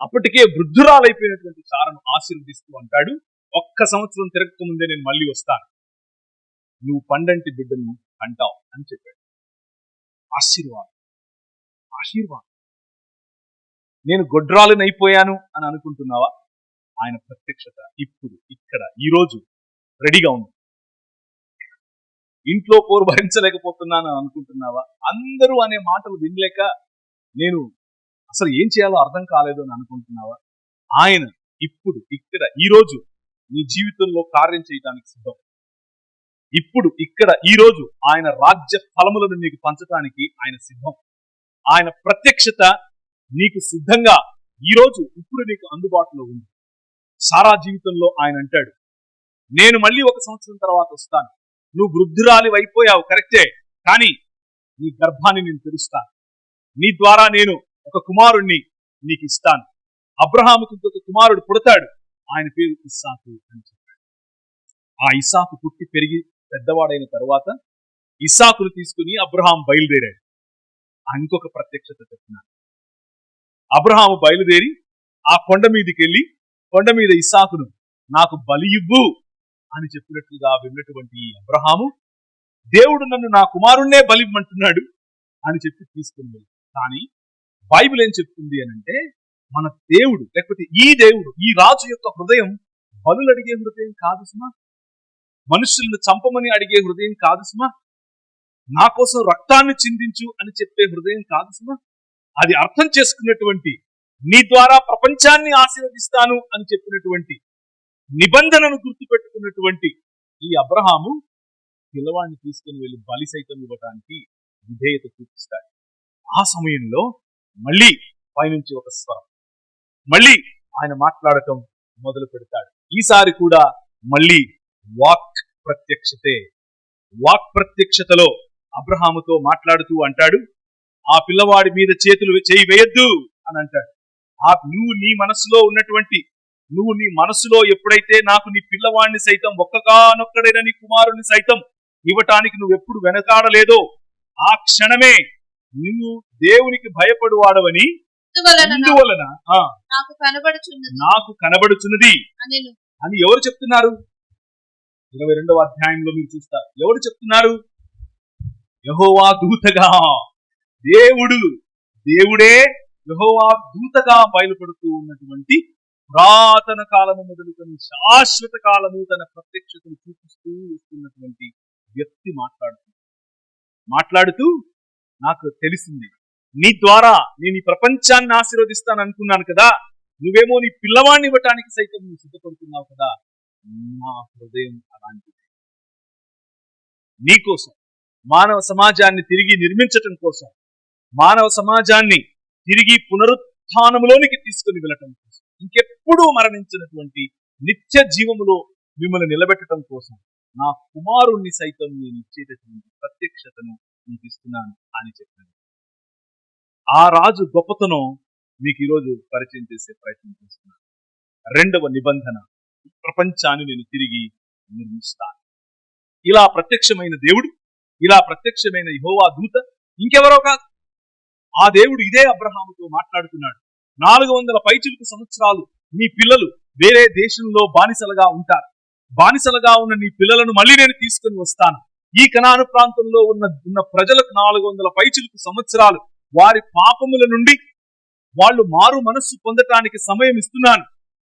అప్పటికే వృద్ధురాలైపోయినటువంటి సారను ఆశీర్వదిస్తూ అంటాడు, 1 సంవత్సరం తిరగకముందే నేను మళ్ళీ వస్తాను, నువ్వు పండంటి బిడ్డను అంటావు అని చెప్పాడు. ఆశీర్వాదం. నేను గొడ్రాలునైపోయాను అని అనుకుంటున్నావా? ఆయన ప్రత్యక్షత ఇప్పుడు ఇక్కడ ఈ రోజు రెడీగా ఉంది. ఇంట్లో పోరు భరించలేకపోతున్నాను అని అనుకుంటున్నావా? అందరూ అనే మాటలు వినలేక నేను అసలు ఏం చేయాలో అర్థం కాలేదు అని అనుకుంటున్నావా? ఆయన ఇప్పుడు ఇక్కడ ఈ రోజు నీ జీవితంలో కార్యం చేయడానికి సిద్ధం. ఇప్పుడు ఇక్కడ ఈ రోజు ఆయన రాజ్య ఫలములను నీకు పంచడానికి ఆయన సిద్ధం. ఆయన ప్రత్యక్షత నీకు సిద్ధంగా ఈ రోజు ఇప్పుడు నీకు అందుబాటులో ఉంది. సారా జీవితంలో ఆయన అంటాడు, నేను మళ్ళీ 1 సంవత్సరం తర్వాత వస్తాను, నువ్వు వృద్ధురాలి అయిపోయావు కరెక్టే, కానీ నీ గర్భాన్ని నేను తెరుస్తాను, నీ ద్వారా నేను ఒక కుమారుణ్ణి నీకు ఇస్తాను. అబ్రహాముకు ఇంకొక కుమారుడు పుడతాడు, ఆయన పేరు ఇస్సాకు అని చెప్పాడు. ఆ ఇస్సాకు పుట్టి పెరిగి పెద్దవాడైన తర్వాత ఇస్సాకును తీసుకుని అబ్రహాం బయలుదేరాడు. ఇంకొక ప్రత్యక్షత చెప్పినాడు. అబ్రహాము బయలుదేరి ఆ కొండ మీదకి వెళ్ళి కొండ మీద ఇస్సాకును నాకు బలి ఇవ్వు అని చెప్పినట్లుగా విన్నటువంటి అబ్రహాము, దేవుడు నన్ను నా కుమారుణ్ణే బలివ్వమంటున్నాడు అని చెప్పి తీసుకుని వెళ్ళి. కానీ బైబిల్ ఏం చెప్తుంది అని అంటే, మన దేవుడు లేకపోతే ఈ దేవుడు ఈ రాజు యొక్క హృదయం బలులు అడిగే హృదయం కాదు సుమా, మనుషులను చంపమని అడిగే హృదయం కాదు సుమా, నా కోసం రక్తాన్ని చిందించు అని చెప్పే హృదయం కాదు సుమా. అది అర్థం చేసుకున్నటువంటి, నీ ద్వారా ప్రపంచాన్ని ఆశీర్వదిస్తాను అని చెప్పినటువంటి నిబంధనను గుర్తుపెట్టుకున్నటువంటి ఈ అబ్రహాము పిల్లవాడిని తీసుకుని వెళ్ళి బలి సైతం ఇవ్వడానికి విధేయత చూపిస్తాడు. ఆ సమయంలో మళ్ళీ పైనుంచి ఒక స్వరం, మళ్ళీ ఆయన మాట్లాడటం మొదలు పెడతాడు. ఈసారి కూడా మళ్ళీ వాక్ ప్రత్యక్షతే. వాక్ ప్రత్యక్షతలో అబ్రహాముతో మాట్లాడుతూ అంటాడు, ఆ పిల్లవాడి మీద చేతులు చేయి వేయొద్దు అని అంటాడు. నువ్వు నీ మనసులో ఎప్పుడైతే నాకు నీ పిల్లవాడిని సైతం ఒక్కగానొక్కడైన నీ కుమారుని సైతం ఇవ్వటానికి నువ్వు ఎప్పుడు వెనకాడలేదో, ఆ క్షణమే నువ్వు దేవునికి భయపడువాడవని ఇందువలన నాకు కనబడుచున్నది అని ఎవరు చెప్తున్నారు? 22వ అధ్యాయంలో మీరు చూస్తారు. ఎవరు చెప్తున్నారు? యెహోవా దూతగా, దేవుడే యెహోవా దూతగా బయలుపడుతూ ఉన్నటువంటి పురాతన కాలము మొదలుకొని శాశ్వత కాలము తన ప్రత్యక్షతను చూపిస్తూ వస్తున్నటువంటి వ్యక్తి మాట్లాడుతూ నాకు తెలిసింది, నీ ద్వారా నేను ఈ ప్రపంచాన్ని ఆశీర్వదిస్తాను అనుకున్నాను కదా, నువ్వేమో నీ పిల్లవాడిని ఇవ్వటానికి సైతం నువ్వు సిద్ధపడుతున్నావు కదా, నా హృదయం అలాంటిది. నీకోసం, మానవ సమాజాన్ని తిరిగి నిర్మించటం కోసం, మానవ సమాజాన్ని తిరిగి పునరుత్థానములోనికి తీసుకుని వెళ్ళటం కోసం, ఇంకెప్పుడూ మరణించినటువంటి నిత్య జీవములో మిమ్మల్ని నిలబెట్టడం కోసం నా కుమారుణ్ణి సైతం నేను ఇచ్చేటటువంటి ప్రత్యక్షతను నీకు ఇస్తున్నాను అని చెప్పాను. ఆ రాజు గొప్పతనం మీకు ఈరోజు పరిచయం చేసే ప్రయత్నం చేస్తున్నాను. 2వ నిబంధన, ప్రపంచాన్ని నేను తిరిగి నిర్మిస్తాను. ఇలా ప్రత్యక్షమైన దేవుడు, ఇలా ప్రత్యక్షమైన యెహోవా దూత ఇంకెవరో కాదు, ఆ దేవుడు ఇదే అబ్రహాముతో మాట్లాడుతున్నాడు. 400 పైచిలుకు సంవత్సరాలు మీ పిల్లలు వేరే దేశంలో బానిసలుగా ఉంటారు, బానిసలుగా ఉన్న నీ పిల్లలను మళ్ళీ నేను తీసుకుని వస్తాను. ఈ కనాను ప్రాంతంలో ఉన్న ప్రజలకు 400 పైచిలుకు సంవత్సరాలు వారి పాపముల నుండి వాళ్ళు మారు మనస్సు పొందటానికి సమయం ఇస్తున్నాను.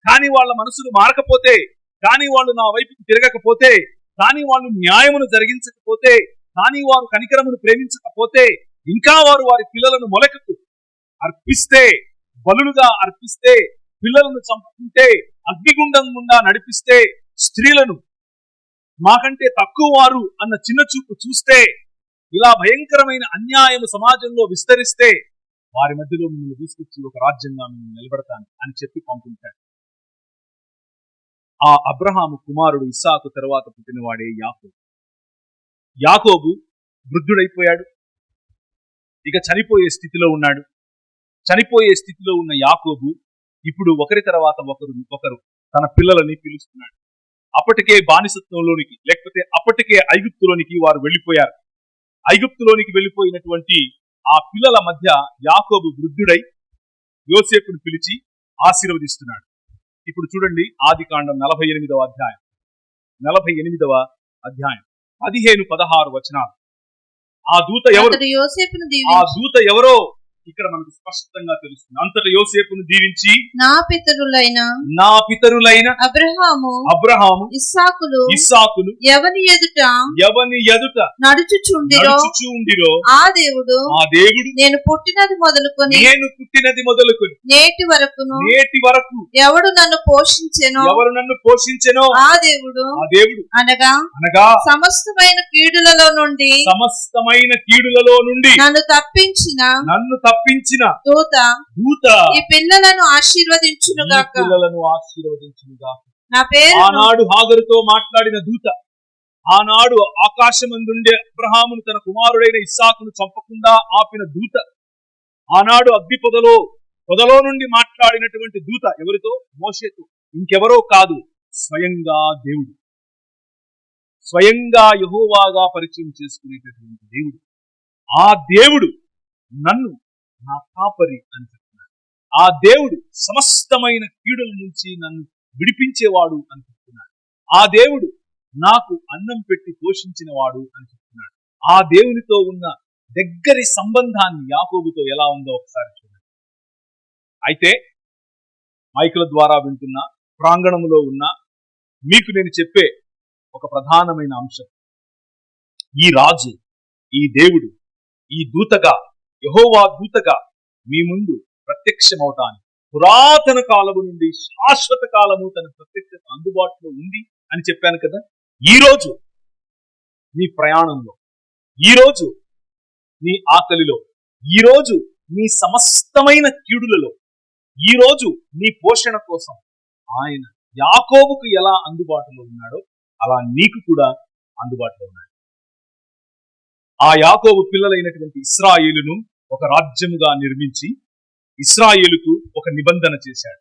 కానీ వాళ్ళ మనసులు మారకపోతే, కానీ వాళ్ళు నా వైపుకు తిరగకపోతే, కానీ వాళ్ళు న్యాయమును జరిగించకపోతే, కానీ వారు కనికరమును ప్రేమించకపోతే, ఇంకా వారు వారి పిల్లలను మొలకకు అర్పిస్తే, బలులుగా అర్పిస్తే, పిల్లలను చంపుకుంటే, అగ్నిగుండం గుండా నడిపిస్తే, స్త్రీలను మాకంటే తక్కువ వారు అన్న చిన్న చూపు చూస్తే, ఇలా భయంకరమైన అన్యాయము సమాజంలో విస్తరిస్తే, వారి మధ్యలో మిమ్మల్ని తీసుకొచ్చి ఒక రాజ్యంగా మిమ్మల్ని నిలబెడతాను అని చెప్పి పంపించాడు. ఆ అబ్రహాము కుమారుడు ఇస్సాకు తర్వాత పుట్టినవాడే యాకోబు. యాకోబు వృద్ధుడైపోయాడు, ఇక చనిపోయే స్థితిలో ఉన్నాడు. చనిపోయే స్థితిలో ఉన్న యాకోబు ఇప్పుడు ఒకరి తర్వాత ఒకరు తన పిల్లలని పిలుస్తున్నాడు. అప్పటికే బానిసత్వంలోనికి, లేకపోతే అప్పటికే ఐగుప్తులోనికి వారు వెళ్ళిపోయారు. ఐగుప్తులోనికి వెళ్ళిపోయినటువంటి ఆ పిల్లల మధ్య యాకోబు వృద్ధుడై యోసేపును పిలిచి ఆశీర్వదిస్తున్నాడు. ఇప్పుడు చూడండి, ఆదికాండం 48వ అధ్యాయం 15-16 వచనాలు. ఆ దూత ఎవరో ఇక్కడ మనకు స్పష్టంగా తెలుస్తుంది. అంతట యోసేపును దీవించి నా పితరులైన అబ్రహాము ఇస్సాకులు ఎవని ఎదుట నడుచుచుండిరో ఆ దేవుడు నేను పుట్టినది మొదలుకొని నేటి వరకు ఎవడు నన్ను పోషించెనో ఆ దేవుడు అనగా సమస్తమైన కీడులలో నుండి నన్ను తప్పించిన దూత ఈ పిల్లలను ఆశీర్వదించునుగాక. నా పేరు ఆనాడు హాగరుతో మాట్లాడిన దూత, ఆనాడు ఆకాశమందుండే అబ్రహామును తన కుమారుడైన ఇస్సాకును చంపకుండా ఆపిన దూత, ఆనాడు అగ్ని పొదలో నుండి మాట్లాడినటువంటి దూత ఎవరితో? మోషేతో. ఇంకెవరో కాదు, స్వయంగా దేవుడు, స్వయంగా యెహోవాగా పరిచయం చేసుకునేటటువంటి దేవుడు. ఆ దేవుడు నన్ను నా కాపరి అని చెప్తున్నాడు. ఆ దేవుడు సమస్తమైన కీడుల నుంచి నన్ను విడిపించేవాడు అని చెప్తున్నాడు. ఆ దేవుడు నాకు అన్నం పెట్టి పోషించిన వాడు అని చెప్తున్నాడు. ఆ దేవునితో ఉన్న దగ్గరి సంబంధాన్ని యాకోబుతో ఎలా ఉందో ఒకసారి చూడండి. అయితే మైకుల ద్వారా వింటున్న, ప్రాంగణములో ఉన్న మీకు నేను చెప్పే ఒక ప్రధానమైన అంశం, ఈ రాజు, ఈ దేవుడు, ఈ దూతగా, యెహోవా దూతగా మీ ముందు ప్రత్యక్షమవుతాను. పురాతన కాలము నుండి శాశ్వత కాలము తన ప్రత్యక్షత అందుబాటులో ఉంది అని చెప్పాను కదా. ఈ రోజు నీ ప్రయాణంలో, ఈ రోజు నీ ఆకలిలో, ఈ రోజు నీ సమస్తమైన కీడులలో, ఈ రోజు నీ పోషణ కోసం ఆయన యాకోబుకు ఎలా అందుబాటులో ఉన్నాడో అలా నీకు కూడా అందుబాటులో ఉన్నాడు. ఆ యాకోబు పిల్లలైనటువంటి ఇశ్రాయేలును ఒక రాజ్యముగా నిర్మించి ఇశ్రాయేలుకు ఒక నిబంధన చేశాడు.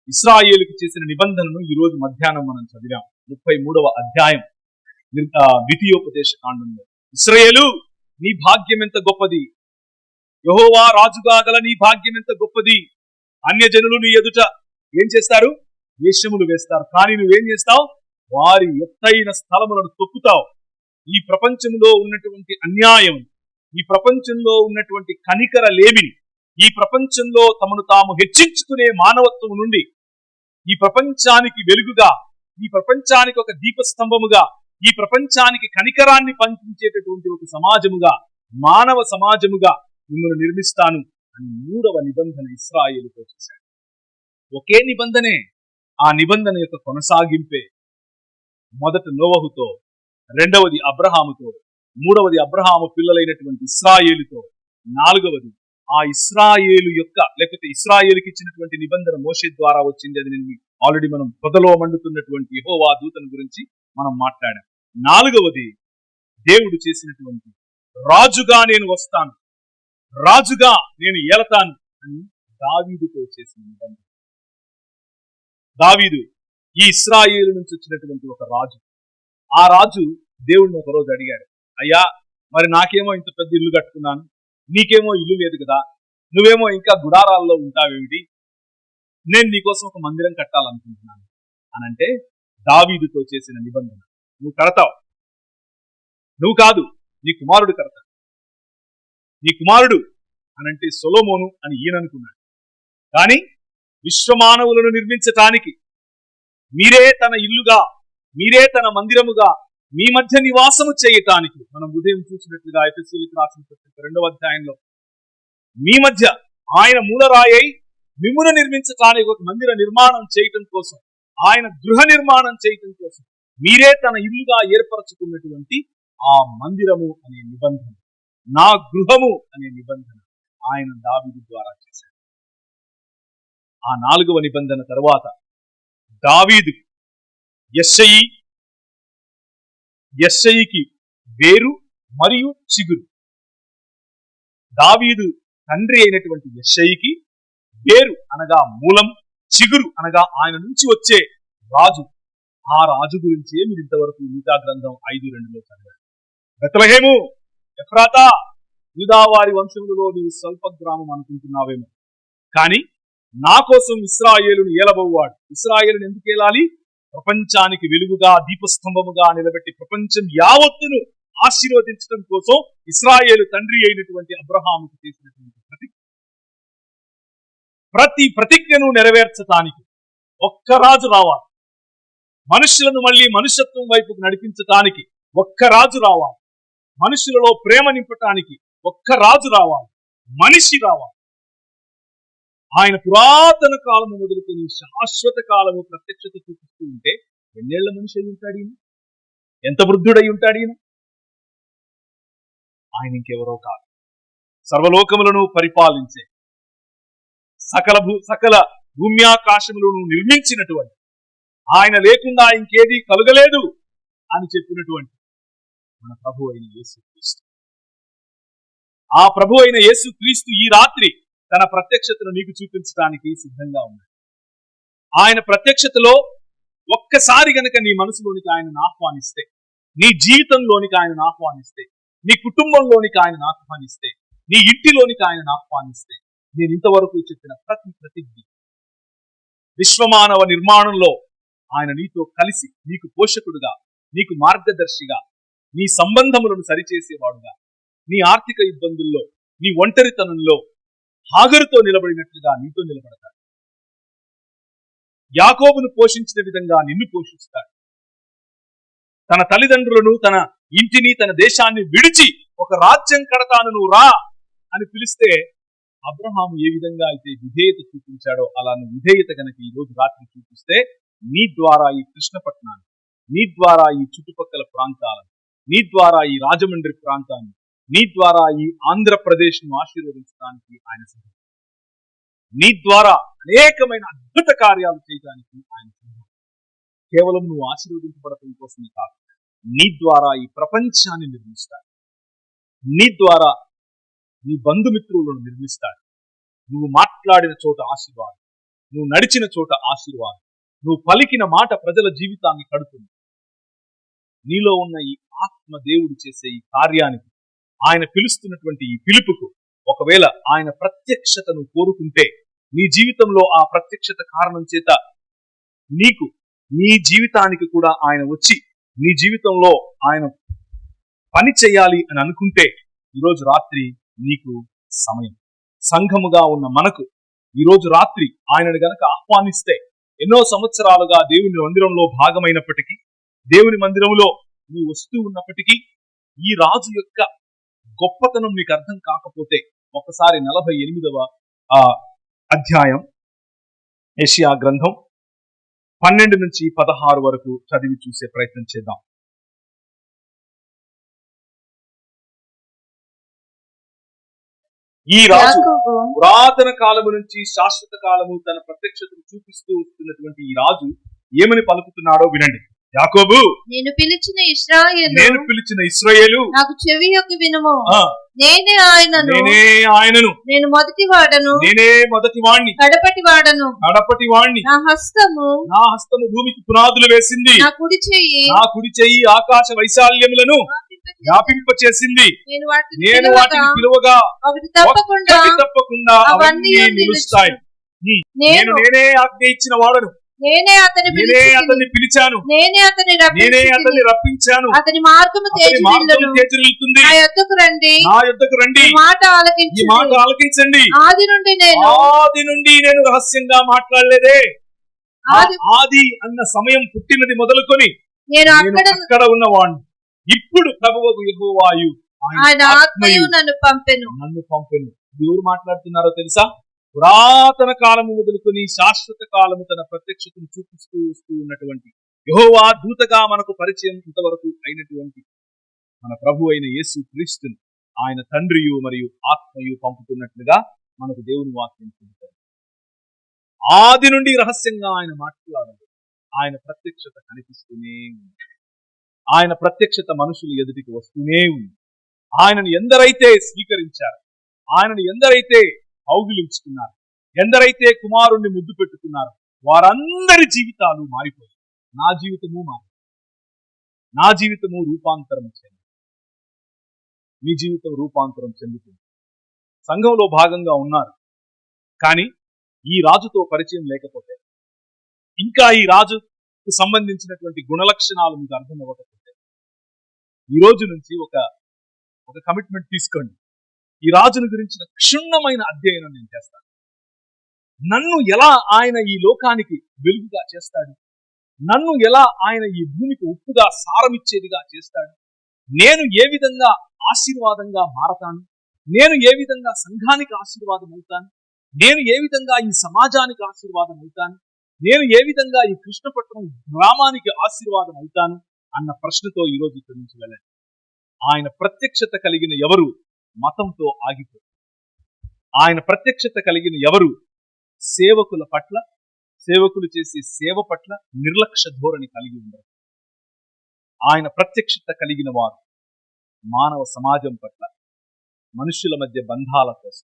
ఇశ్రాయేలుకు చేసిన నిబంధనను ఈ రోజు మధ్యాహ్నం మనం చదివాం. 33వ అధ్యాయం ద్వితీయోపదేశ కాండంలో, ఇశ్రాయేలు నీ భాగ్యం ఎంత గొప్పది, యెహోవా రాజుగా గల నీ భాగ్యం ఎంత గొప్పది. అన్యజనులు నీ ఎదుట ఏం చేస్తారు? వేషములు వేస్తారు. కానీ నువ్వేం చేస్తావు? వారి ఎత్తైన స్థలములను తొక్కుతావు. ఈ ప్రపంచంలో ఉన్నటువంటి అన్యాయం, ఈ ప్రపంచంలో ఉన్నటువంటి కనికర లేమిని, ఈ ప్రపంచంలో తమను తాము హెచ్చించుకునే మానవత్వం నుండి ఈ ప్రపంచానికి వెలుగుగా, ఈ ప్రపంచానికి ఒక దీపస్తంభముగా, ఈ ప్రపంచానికి కనికరాన్ని పంపించేటటువంటి ఒక సమాజముగా, మానవ సమాజముగా మిమ్మల్ని నిర్మిస్తాను అని 3వ నిబంధన ఇశ్రాయేలుతో చేశాడు. ఒకే నిబంధనే, ఆ నిబంధన యొక్క కొనసాగింపే. మొదట నోవహుతో, రెండవది అబ్రహాముతో, మూడవది అబ్రహాము పిల్లలైనటువంటి ఇశ్రాయేలుతో, నాలుగవది ఆ ఇశ్రాయేలు యొక్క, లేకపోతే ఇశ్రాయేలుకి ఇచ్చినటువంటి నిబంధన మోషే ద్వారా వచ్చింది. అది నేను ఆల్రెడీ మనం పొదలో మండుతున్నటువంటి యెహోవా దూతను గురించి మనం మాట్లాడాం. నాలుగవది దేవుడు చేసినటువంటి రాజుగా నేను వస్తాను, రాజుగా నేను ఏలతాను అని దావీదుతో చేసిన నిబంధన. దావీదు ఈ ఇశ్రాయేలు నుంచి వచ్చినటువంటి ఒక రాజు. ఆ రాజు దేవుడిని ఒక రోజు అడిగాడు, అయ్యా మరి నాకేమో ఇంత పెద్ద ఇల్లు కట్టుకున్నాను, నీకేమో ఇల్లు లేదు కదా, నువ్వేమో ఇంకా గుడారాల్లో ఉంటావేమిటి, నేను నీకోసం ఒక మందిరం కట్టాలనుకుంటున్నాను అని అంటే దావీదుతో చేసిన నిబంధన. నువ్వు కడతావు, నువ్వు కాదు, నీ కుమారుడు కడతాడు. నీ కుమారుడు అనంటే సొలొమోను అని ఈయన అనుకున్నాడు. కానీ విశ్వమానవులను నిర్మించటానికి మీరే తన ఇల్లుగా, మీరే తన మందిరముగా, మీ మధ్య నివాసము చేయటానికి, మనం ఉదయం చూసినట్లుగా ఎఫెసీయులకు రాసిన పత్రిక 2వ అధ్యాయంలో, మీ మధ్య ఆయన మూలరాయి మిమ్మును నిర్మించటానికి ఒక మందిర నిర్మాణం చేయటం కోసం, ఆయన గృహ నిర్మాణం చేయటం కోసం మీరే తన ఇల్లుగా ఏర్పరచుకున్నటువంటి ఆ మందిరము అనే నిబంధన, నా గృహము అనే నిబంధన ఆయన దావీదు ద్వారా చేశాడు. ఆ 4వ నిబంధన తరువాత దావీదు యెష్షయికి వేరు మరియు చిగురు. దావీదు తండ్రి అయినటువంటి యెష్షయికి వేరు అనగా మూలం, చిగురు అనగా ఆయన నుంచి వచ్చే రాజు. ఆ రాజు గురించే మీరు ఇంతవరకు యూదా గ్రంథం 5:2 చదివారు. బెత్లెహేము ఎఫ్రాతా, యూదా వారి వంశములలో నీవు స్వల్ప గ్రామం అనుకుంటున్నావేమో, కానీ నా కోసం ఇశ్రాయేలును ఏలబోవాడు. ఇశ్రాయేలును ఎందుకు ఏలాలి? ప్రపంచానికి వెలుగుగా, దీపస్తంభముగా నిలబెట్టి ప్రపంచం యావత్తును ఆశీర్వదించడం కోసం ఇశ్రాయేలు తండ్రి అయినటువంటి అబ్రహాముకు చేసినటువంటి ప్రతి ప్రతిజ్ఞను నెరవేర్చటానికి ఒక్క రాజు రావాలి. మనుషులను మళ్ళీ మనుషత్వం వైపుకు నడిపించటానికి ఒక్క రాజు రావాలి. మనుషులలో ప్రేమ నింపటానికి ఒక్క రాజు రావాలి, మనిషి రావాలి. ఆయన పురాతన కాలము మొదలుకొని శాశ్వత కాలము ప్రత్యక్షత చూపిస్తూ ఉంటే ఎన్నేళ్ల మనిషి అయి ఉంటాడు ఈయన? ఎంత వృద్ధుడై ఉంటాడు ఈయన? ఆయన ఇంకెవరో కాదు, సర్వలోకములను పరిపాలించే, సకల భూమ్యాకాశములను నిర్మించినటువంటి, ఆయన లేకుండా ఇంకేది కలుగలేదు అని చెప్పినటువంటి మన ప్రభు అయిన యేసుక్రీస్తు. ఆ ప్రభు అయిన యేసుక్రీస్తు ఈ రాత్రి తన ప్రత్యక్షతను నీకు చూపించడానికి సిద్ధంగా ఉన్నాడు. ఆయన ప్రత్యక్షతలో ఒక్కసారి గనక నీ మనసులోనికి ఆయనను ఆహ్వానిస్తే, నీ జీవితంలోనికి ఆయనను ఆహ్వానిస్తే, నీ కుటుంబంలోనికి ఆయనను ఆహ్వానిస్తే, నీ ఇంటిలోనికి ఆయనను ఆహ్వానిస్తే, నేను ఇంతవరకు చెప్పిన ప్రతి ప్రతిజ్ఞ, విశ్వమానవ నిర్మాణంలో ఆయన నీతో కలిసి నీకు పోషకుడుగా, నీకు మార్గదర్శిగా, నీ సంబంధములను సరిచేసేవాడుగా, నీ ఆర్థిక ఇబ్బందుల్లో, నీ ఒంటరితనంలో హాగరుతో నిలబడినట్లుగా నీతో నిలబడతాడు. యాకోబును పోషించిన విధంగా నిన్ను పోషిస్తాడు. తన తల్లిదండ్రులను, తన ఇంటిని, తన దేశాన్ని విడిచి ఒక రాజ్యం కడతాను, నువ్వు రా అని పిలిస్తే అబ్రహాము ఏ విధంగా అయితే విధేయత చూపించాడో అలా నువ్వు విధేయత కనుక ఈ రోజు రాత్రి చూపిస్తే నీ ద్వారా ఈ కృష్ణపట్నాన్ని, నీ ద్వారా ఈ చుట్టుపక్కల ప్రాంతాలను, నీ ద్వారా ఈ రాజమండ్రి ప్రాంతాన్ని, నీ ద్వారా ఈ ఆంధ్రప్రదేశ్ను ఆశీర్వదించడానికి ఆయన సిద్ధం. నీ ద్వారా అనేకమైన అద్భుత కార్యాలు చేయడానికి ఆయన సిద్ధం. కేవలం నువ్వు ఆశీర్వదించబడటం కోసమే కాదు, నీ ద్వారా ఈ ప్రపంచాన్ని నిర్మిస్తాడు. నీ ద్వారా నీ బంధుమిత్రులను నిర్మిస్తాడు. నువ్వు మాట్లాడిన చోట ఆశీర్వాదం, నువ్వు నడిచిన చోట ఆశీర్వాదం, నువ్వు పలికిన మాట ప్రజల జీవితాన్ని కడుతుంది. నీలో ఉన్న ఈ ఆత్మ దేవుడు చేసే ఈ కార్యానికి, ఆయన పిలుస్తున్నటువంటి ఈ పిలుపుకు ఒకవేళ ఆయన ప్రత్యక్షతను కోరుకుంటే, నీ జీవితంలో ఆ ప్రత్యక్షత కారణం చేత నీకు, నీ జీవితానికి కూడా ఆయన వచ్చి నీ జీవితంలో ఆయన పని చేయాలి అని అనుకుంటే ఈరోజు రాత్రి నీకు సమయం. సంఘముగా ఉన్న మనకు ఈరోజు రాత్రి ఆయనను గనక ఆహ్వానిస్తే, ఎన్నో సంవత్సరాలుగా దేవుని మందిరంలో భాగమైనప్పటికీ, దేవుని మందిరంలో నువ్వు వస్తూ ఉన్నప్పటికీ ఈ రాజు యొక్క గొప్పతనం నీకు అర్థం కాకపోతే ఒకసారి 48వ అధ్యాయం యెషయా గ్రంథం 12 నుంచి 16 వరకు చదివి చూసే ప్రయత్నం చేద్దాం. ఈ రాజు పురాతన కాలము నుంచి శాశ్వత కాలము తన ప్రత్యక్షతను చూపిస్తూ వస్తున్నటువంటి ఈ రాజు ఏమని పలుకుతున్నాడో వినండి. యాకోబు, నేను పిలిచిన ఇశ్రాయేలు, నాకు చెవి యొక్క వినుము. నేనే ఆయనను, నేను మొదటి వాడను, నేనే మొదటి వాణ్ణి, కడపటి వాణ్ణి. నా హస్తము భూమికి పునాదులు వేసింది, నా కుడి చెయ్యి ఆకాశ వైశాల్యములను వ్యాపింప చేసింది. నేను వాటిని పిలువగా ఒకటి తప్పకుండా అవన్నీ నిలుస్తాయి. నేనే ఆజ్ఞ ఇచ్చిన వాడను, నేనే అతన్ని పిలిచాను, నేనే అతన్ని రప్పించాను, అతని మార్గము తేజరిల్లుతుంది. నా యొద్దకు రండి, ఈ మాట ఆలకించండి. ఆది నుండి నేను రహస్యంగా మాట్లాడలేదే. ఆది అన్న సమయం పుట్టినది మొదలుకొని నేను అక్కడ ఉన్నవాణ్ణి. ఇప్పుడు ప్రభువు యెహోవాయు ఆయన ఆత్మయు నన్ను పంపెను. ఎవరు మాట్లాడుతున్నారో తెలుసా? పురాతన కాలము మొదలుకొని శాశ్వత కాలము తన ప్రత్యక్షతను చూపిస్తూ వస్తూ ఉన్నటువంటి యెహోవా దూతగా మనకు పరిచయం ఇంతవరకు అయినటువంటి మన ప్రభు అయిన యేసు క్రీస్తుని ఆయన తండ్రియు మరియు ఆత్మయు పంపుతున్నట్లుగా మనకు దేవుని వాక్యం చెబుతారు. ఆది నుండి రహస్యంగా ఆయన మాట్లాడారు. ఆయన ప్రత్యక్షత కనిపిస్తూనే ఉంది. ఆయన ప్రత్యక్షత మనుషులు ఎదుటికి వస్తూనే ఉంది. ఆయనను ఎందరైతే స్వీకరించారు, ఆయనను ఎందరైతే కౌగిలించుకున్నారు, ఎందరైతే కుమారుణ్ణి ముద్దు పెట్టుకున్నారు, వారందరి జీవితాలు మారిపోయాయి. నా జీవితము నా జీవితము రూపాంతరం చెంది, మీ జీవితం రూపాంతరం చెందుతుంది. సంఘంలో భాగంగా ఉన్నారు, కానీ ఈ రాజుతో పరిచయం లేకపోతే, ఇంకా ఈ రాజుకు సంబంధించినటువంటి గుణలక్షణాలు మీకు అర్థం అవ్వకపోతే, ఈ రోజు నుంచి ఒక కమిట్మెంట్ తీసుకోండి. ఈ రాజును గురించిన క్షుణ్ణమైన అధ్యయనం నేను చేస్తాను. నన్ను ఎలా ఆయన ఈ లోకానికి వెలుగుగా చేస్తాడు, నన్ను ఎలా ఆయన ఈ భూమికి ఉప్పుగా సారమిచ్చేదిగా చేస్తాడు, నేను ఏ విధంగా ఆశీర్వాదంగా మారతాను, నేను ఏ విధంగా సంఘానికి ఆశీర్వాదం అవుతాను, నేను ఏ విధంగా ఈ సమాజానికి ఆశీర్వాదం అవుతాను, నేను ఏ విధంగా ఈ కృష్ణపట్నం గ్రామానికి ఆశీర్వాదం అవుతాను అన్న ప్రశ్నతో ఈరోజు ఇక్కడి నుంచి వెళ్ళండి. ఆయన ప్రత్యక్షత కలిగిన ఎవరు మతంతో ఆగిపోయి, ఆయన ప్రత్యక్షత కలిగిన ఎవరు సేవకుల పట్ల, సేవకులు చేసే సేవ పట్ల నిర్లక్ష్య ధోరణి కలిగి ఉండరు. ఆయన ప్రత్యక్షత కలిగిన వారు మానవ సమాజం పట్ల, మనుషుల మధ్య బంధాల కోసం,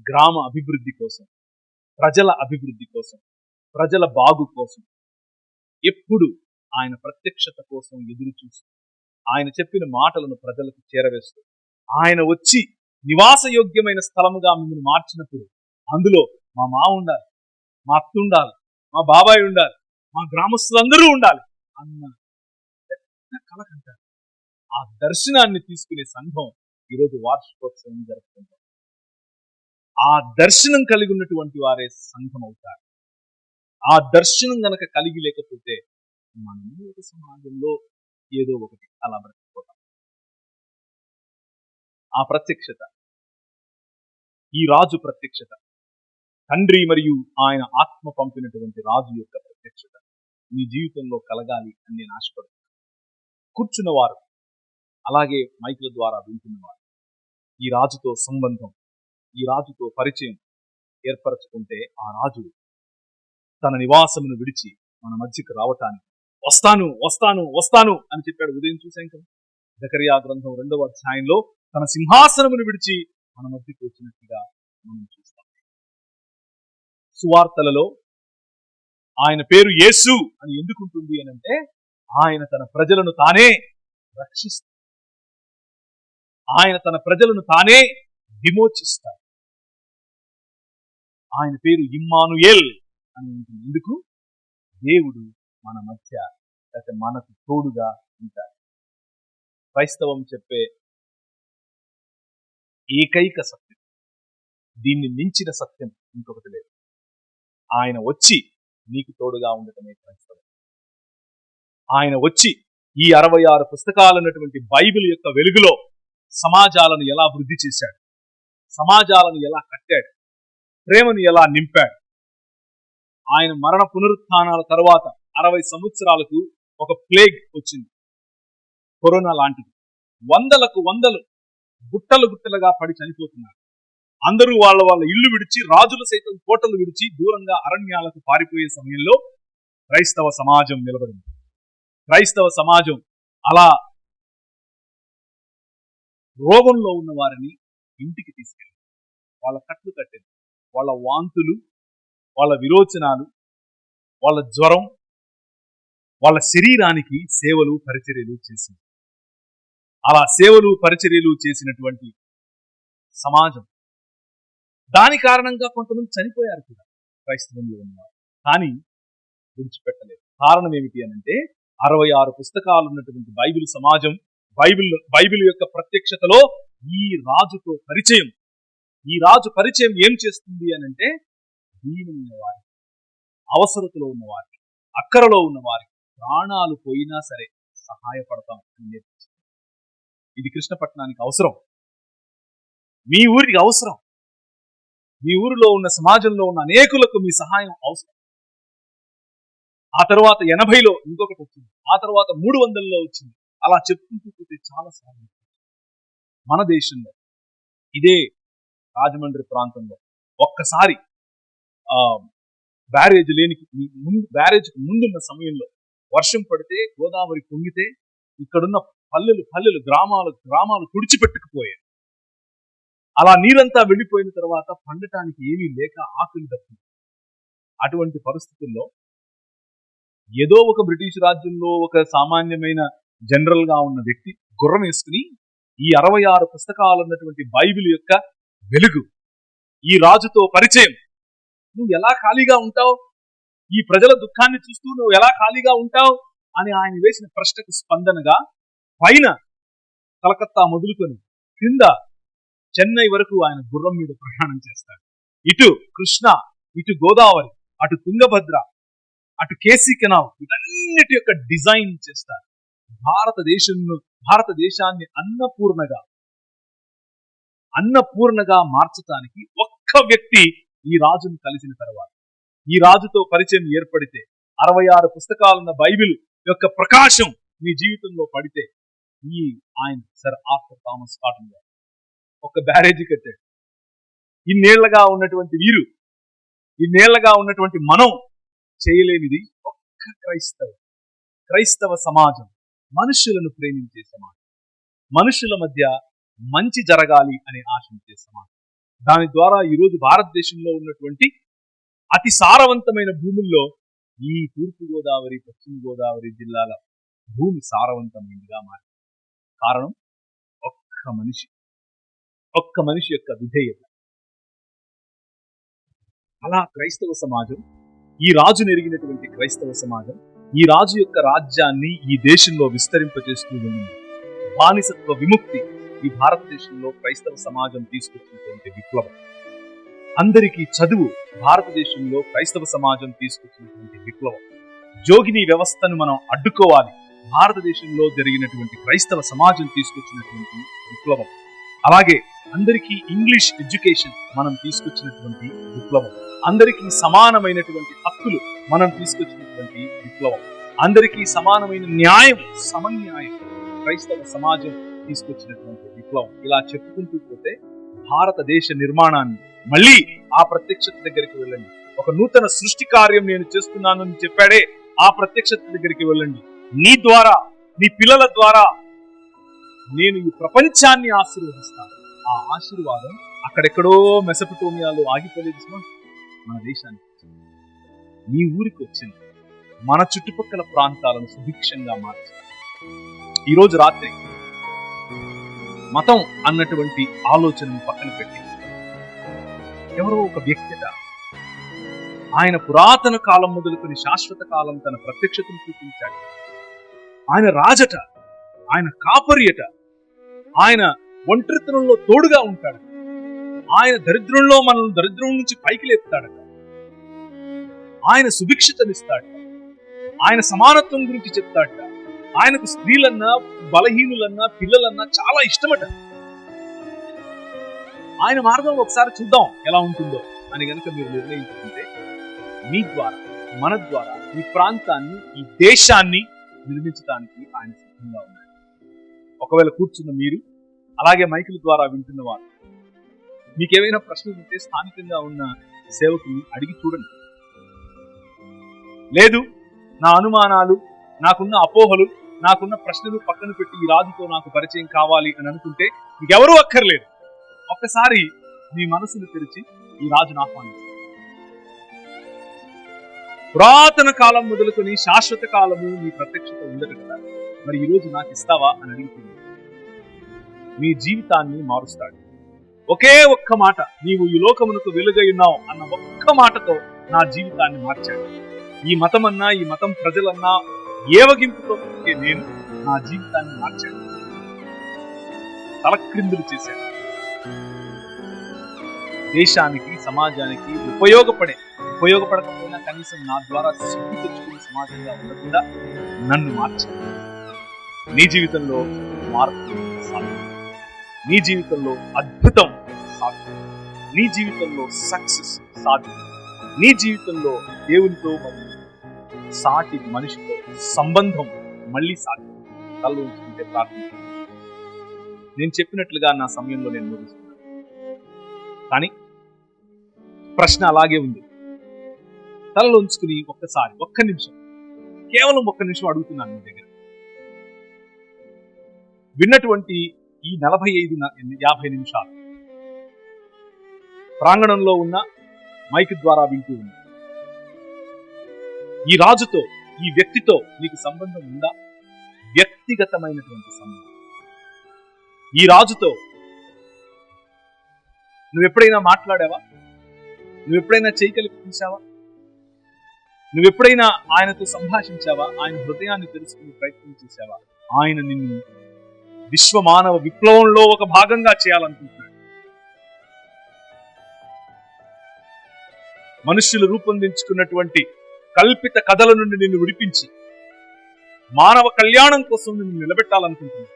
గ్రామ అభివృద్ధి కోసం, ప్రజల అభివృద్ధి కోసం, ప్రజల బాగు కోసం ఎప్పుడు ఆయన ప్రత్యక్షత కోసం ఎదురు చూస్తూ, ఆయన చెప్పిన మాటలను ప్రజలకు చేరవేస్తూ, ఆయన వచ్చి నివాసయోగ్యమైన స్థలముగా మిమ్మల్ని మార్చినప్పుడు అందులో మా మామ ఉండాలి, మా అత్త ఉండాలి, మా బాబాయ్ ఉండాలి, మా గ్రామస్తులందరూ ఉండాలి అన్న పెద్ద కల కంటారు. ఆ దర్శనాన్ని తీసుకునే సంఘం ఈరోజు వార్షికోత్సవం జరుపుకుంటారు. ఆ దర్శనం కలిగి ఉన్నటువంటి వారే సంఘం అవుతారు. ఆ దర్శనం గనక కలిగి లేకపోతే మనము ఒక సమాజంలో ఏదో ఒకటి అలా బ్రతికిపోతాం. ఆ ప్రత్యక్షత, ఈ రాజు ప్రత్యక్షత, తండ్రి మరియు ఆయన ఆత్మ పంపినటువంటి రాజు యొక్క ప్రత్యక్షత మీ జీవితంలో కలగాలి అని నేను ఆశపడుతున్నాను. కూర్చున్నవారు, అలాగే మైకుల ద్వారా వింటున్నవారు, ఈ రాజుతో సంబంధం, ఈ రాజుతో పరిచయం ఏర్పరచుకుంటే ఆ రాజు తన నివాసమును విడిచి మన మధ్యకు రావటానికి వస్తాను వస్తాను వస్తాను అని చెప్పాడు. ఉదయం చూసాం కదా, జకరియా గ్రంథం 2వ అధ్యాయంలో తన సింహాసనమును విడిచి మన మధ్యకు వచ్చినట్టుగా మనం చూస్తాం. సువార్తలలో ఆయన పేరు యేసు అని ఎందుకుంటుంది అని అంటే, ఆయన తన ప్రజలను తానే రక్షిస్తాడు, ఆయన తన ప్రజలను తానే విమోచిస్తాడు. ఆయన పేరు ఇమ్మానుయేల్ అని ఉంటుంది. ఎందుకు? దేవుడు మన మధ్య, లేకపోతే మనకు తోడుగా ఉంటాడు. క్రైస్తవం చెప్పే ఏకైక సత్యం, దీన్ని మించిన సత్యం ఇంకొకటి లేదు. ఆయన వచ్చి నీకు తోడుగా ఉండటమే క్రైస్తవం. ఆయన వచ్చి ఈ 66 పుస్తకాలు ఉన్నటువంటి బైబిల్ యొక్క వెలుగులో సమాజాలను ఎలా వృద్ధి చేశాడు, సమాజాలను ఎలా కట్టాడు, ప్రేమను ఎలా నింపాడు. ఆయన మరణ పునరుత్థానాల తర్వాత 60 సంవత్సరాలకు ఒక ప్లేగ్ వచ్చింది, కరోనా లాంటిది. వందలకు వందలు గుట్టలు గుట్టలుగా పడి చనిపోతున్నారు. అందరూ వాళ్ళ ఇల్లు విడిచి, రాజులు సైతం కోటలు విడిచి దూరంగా అరణ్యాలకు పారిపోయే సమయంలో క్రైస్తవ సమాజం నిలబడింది. క్రైస్తవ సమాజం అలా రోగంలో ఉన్న వారిని ఇంటికి తీసుకెళ్ళింది. వాళ్ళ కట్లు కట్టింది. వాళ్ళ వాంతులు, వాళ్ళ విరోచనాలు, వాళ్ళ జ్వరం, వాళ్ళ శరీరానికి సేవలు పరిచర్యలు చేసింది. అలా సేవలు పరిచర్యలు చేసినటువంటి సమాజం, దాని కారణంగా కొంతమంది చనిపోయారు కూడా క్రైస్తవంలో ఉన్నవారు. కానీ విడిచిపెట్టలేదు. కారణం ఏమిటి అనంటే 66 పుస్తకాలు ఉన్నటువంటి బైబిల్ సమాజం, బైబిల్ యొక్క ప్రత్యక్షతలో ఈ రాజుతో పరిచయం, ఈ రాజు పరిచయం ఏం చేస్తుంది అనంటే దీనమైన వారికి, అవసరతలో ఉన్న వారికి, అక్కరలో ఉన్న వారికి ప్రాణాలు పోయినా సరే సహాయపడతాం అని నేర్పిస్తుంది. ఇది కృష్ణపట్నానికి అవసరం, మీ ఊరికి అవసరం, మీ ఊరిలో ఉన్న సమాజంలో ఉన్న అనేకులకు మీ సహాయం అవసరం. ఆ తర్వాత 80లో ఇంకొకటి వచ్చింది, ఆ తర్వాత 300లో వచ్చింది. అలా చెప్పుకుంటూ పోతే చాలా సార్లు మన దేశంలో ఇదే రాజమండ్రి ప్రాంతంలో ఒక్కసారి బ్యారేజ్కి ముందున్న సమయంలో వర్షం పడితే, గోదావరి పొంగితే ఇక్కడున్న పల్లెలు గ్రామాలు తుడిచిపెట్టుకుపోయాయి. అలా నీరంతా వెళ్ళిపోయిన తర్వాత పండటానికి ఏమీ లేక ఆకలి దప్పింది. అటువంటి పరిస్థితుల్లో ఏదో ఒక బ్రిటిష్ రాజ్యంలో ఒక సామాన్యమైన జనరల్ గా ఉన్న వ్యక్తి గుర్రం వేసుకుని ఈ 66 పుస్తకాలు ఉన్నటువంటి బైబిల్ యొక్క వెలుగు, ఈ రాజుతో పరిచయం, నువ్వు ఎలా ఖాళీగా ఉంటావు, ఈ ప్రజల దుఃఖాన్ని చూస్తూ నువ్వు ఎలా ఖాళీగా ఉంటావు అని ఆయన వేసిన ప్రశ్నకు స్పందనగా పైన కలకత్తా మొదలుకొని కింద చెన్నై వరకు ఆయన గుర్రం మీద ప్రయాణం చేస్తాడు. ఇటు కృష్ణ, ఇటు గోదావరి, అటు తుంగభద్ర, అటు కేసీ కెనాల్, వీటన్నిటి యొక్క డిజైన్ చేస్తారు. భారతదేశాన్ని అన్నపూర్ణగా మార్చడానికి ఒక్క వ్యక్తి ఈ రాజును కలిసిన తర్వాత, ఈ రాజుతో పరిచయం ఏర్పడితే, 66 పుస్తకాలున్న బైబిల్ యొక్క ప్రకాశం మీ జీవితంలో పడితే, ఆయన సర్ ఆర్థర్ థామస్ కాటన్ గారు ఒక బ్యారేజీ కట్టాడు. ఇన్నేళ్లగా ఉన్నటువంటి మనం చేయలేనిది ఒక్క క్రైస్తవ సమాజం, మనుషులను ప్రేమించే సమాజం, మనుషుల మధ్య మంచి జరగాలి అనే ఆశించే సమాజం. దాని ద్వారా ఈరోజు భారతదేశంలో ఉన్నటువంటి అతి సారవంతమైన భూముల్లో ఈ తూర్పు గోదావరి, పశ్చిమ గోదావరి జిల్లాల భూమి సారవంతమైనదిగా మారింది. కారణం ఒక్క మనిషి యొక్క విధేయత. అలా క్రైస్తవ సమాజం, ఈ రాజు నెరిగినటువంటి క్రైస్తవ సమాజం ఈ రాజు యొక్క రాజ్యాన్ని ఈ దేశంలో విస్తరింపజేస్తూ ఉంది. బానిసత్వ విముక్తి ఈ భారతదేశంలో క్రైస్తవ సమాజం తీసుకొచ్చినటువంటి విప్లవం. అందరికీ చదువు భారతదేశంలో క్రైస్తవ సమాజం తీసుకొచ్చినటువంటి విప్లవం. జోగిని వ్యవస్థను మనం అడ్డుకోవాలి, భారతదేశంలో జరిగినటువంటి క్రైస్తవ సమాజం తీసుకొచ్చినటువంటి విప్లవం. అలాగే అందరికీ ఇంగ్లీష్ ఎడ్యుకేషన్ మనం తీసుకొచ్చినటువంటి విప్లవం. అందరికీ సమానమైనటువంటి హక్కులు మనం తీసుకొచ్చినటువంటి విప్లవం. అందరికీ సమానమైన న్యాయం, సమన్యాయం క్రైస్తవ సమాజం తీసుకొచ్చినటువంటి విప్లవం. ఇలా చెప్పుకుంటూ పోతే భారతదేశ నిర్మాణాన్ని మళ్ళీ ఆ ప్రత్యక్షత దగ్గరికి వెళ్ళండి. ఒక నూతన సృష్టి కార్యం నేను చేస్తున్నాను అని చెప్పాడే, ఆ ప్రత్యక్షత దగ్గరికి వెళ్ళండి. నీ ద్వారా, నీ పిల్లల ద్వారా నేను ఈ ప్రపంచాన్ని ఆశీర్వదిస్తాను. ఆ ఆశీర్వాదం అక్కడెక్కడో మెసపటోమియాలో ఆగిపోలేదు, మన దేశానికి నీ ఊరికి వచ్చింది. మన చుట్టుపక్కల ప్రాంతాలను సుభిక్షంగా మార్చింది. ఈరోజు రాత్రి మతం అన్నటువంటి ఆలోచనను పక్కన పెట్టి ఎవరో ఒక వ్యక్తిట ఆయన పురాతన కాలం మొదలుకొని శాశ్వత కాలం తన ప్రత్యక్షతను చూపించాడు. ఆయన రాజట, ఆయన కాపరియట, ఆయన ఒంటరితనంలో తోడుగా ఉంటాడు, ఆయన దరిద్రంలో మనల్ని దరిద్రం నుంచి పైకి లేపుతాడట, ఆయన సుభిక్షతనిస్తాడు, ఆయన సమానత్వం గురించి చెప్తాడట, ఆయనకు స్త్రీలన్నా, బలహీనులన్నా, పిల్లలన్నా చాలా ఇష్టమట. ఆయన మార్గం ఒకసారి చూద్దాం ఎలా ఉంటుందో అని గనుక మీరు నిర్ణయించుకుంటే, మీ ద్వారా, మన ద్వారా ఈ ప్రాంతాన్ని, ఈ దేశాన్ని నిర్మించడానికి ఆయన సిద్ధంగా ఉన్నాడు. ఒకవేళ కూర్చున్న మీరు, అలాగే మైకుల ద్వారా వింటున్న వారు, మీకేమైనా ప్రశ్నలు ఉంటే స్థానికంగా ఉన్న సేవకుని అడిగి చూడండి. లేదు, నా అనుమానాలు, నాకున్న అపోహలు, నాకున్న ప్రశ్నలు పక్కన పెట్టి ఈ రాజుతో నాకు పరిచయం కావాలి అని అనుకుంటే మీకెవరూ అక్కర్లేదు. ఒక్కసారి మీ మనసును తెరిచి ఈ రాజును ఆహ్వానించండి. పురాతన కాలం మొదలుకొని శాశ్వత కాలము నీ ప్రత్యక్షత ఉండదు కదా, మరి ఈరోజు నాకు ఇస్తావా అని అడుగుతుంది. మీ జీవితాన్ని మారుస్తాడు. ఒకే ఒక్క మాట, నీవు ఈ లోకమునకు వెలుగై ఉన్నావు అన్న ఒక్క మాటతో నా జీవితాన్ని మార్చాడు. ఈ మతమన్నా, ఈ మతం ప్రజలన్నా ఏవగింపుతో బ్రతికే నేను నా జీవితాన్ని మార్చాను, తలక్రిందులు చేశాను. దేశానికి, సమాజానికి ఉపయోగపడకపోయినా కనీసం నా ద్వారా సిగ్గు తెచ్చుకునే సమాజంగా ఉండకుండా నన్ను మార్చాను. నీ జీవితంలో మార్పు సాధ్యం, నీ జీవితంలో అద్భుతం సాధ్యం, నీ జీవితంలో సక్సెస్ సాధ్యం, నీ జీవితంలో దేవునితో మరియు సాటి మనిషితో సంబంధం మళ్ళీ సాధ్యం. కళ్ళు ఉంచుకుంటే ప్రార్థన. నేను చెప్పినట్లుగా నా సమయంలో నేను ముగిస్తున్నాను, కానీ ప్రశ్న అలాగే ఉంది. తలలో ఉంచుకుని ఒక్క నిమిషం, కేవలం ఒక్క నిమిషం అడుగుతున్నాను మీ దగ్గర. విన్నటువంటి ఈ 45-50 నిమిషాలు ప్రాంగణంలో ఉన్న మైక్ ద్వారా వింటూ ఉంది. ఈ రాజుతో, ఈ వ్యక్తితో నీకు సంబంధం ఉందా? వ్యక్తిగతమైనటువంటి సంబంధం. ఈ రాజుతో నువ్వెప్పుడైనా మాట్లాడావా? నువ్వెప్పుడైనా చేయగలిగి చూసావా? నువ్వెప్పుడైనా ఆయనతో సంభాషించావా? ఆయన హృదయాన్ని తెలుసుకునే ప్రయత్నం చేశావా? ఆయన నిన్ను విశ్వ మానవ విప్లవంలో ఒక భాగంగా చేయాలనుకుంటున్నాడు. మనుష్యులు రూపొందించుకున్నటువంటి కల్పిత కథల నుండి నిన్ను విడిపించి మానవ కళ్యాణం కోసం నిన్ను నిలబెట్టాలనుకుంటున్నాడు.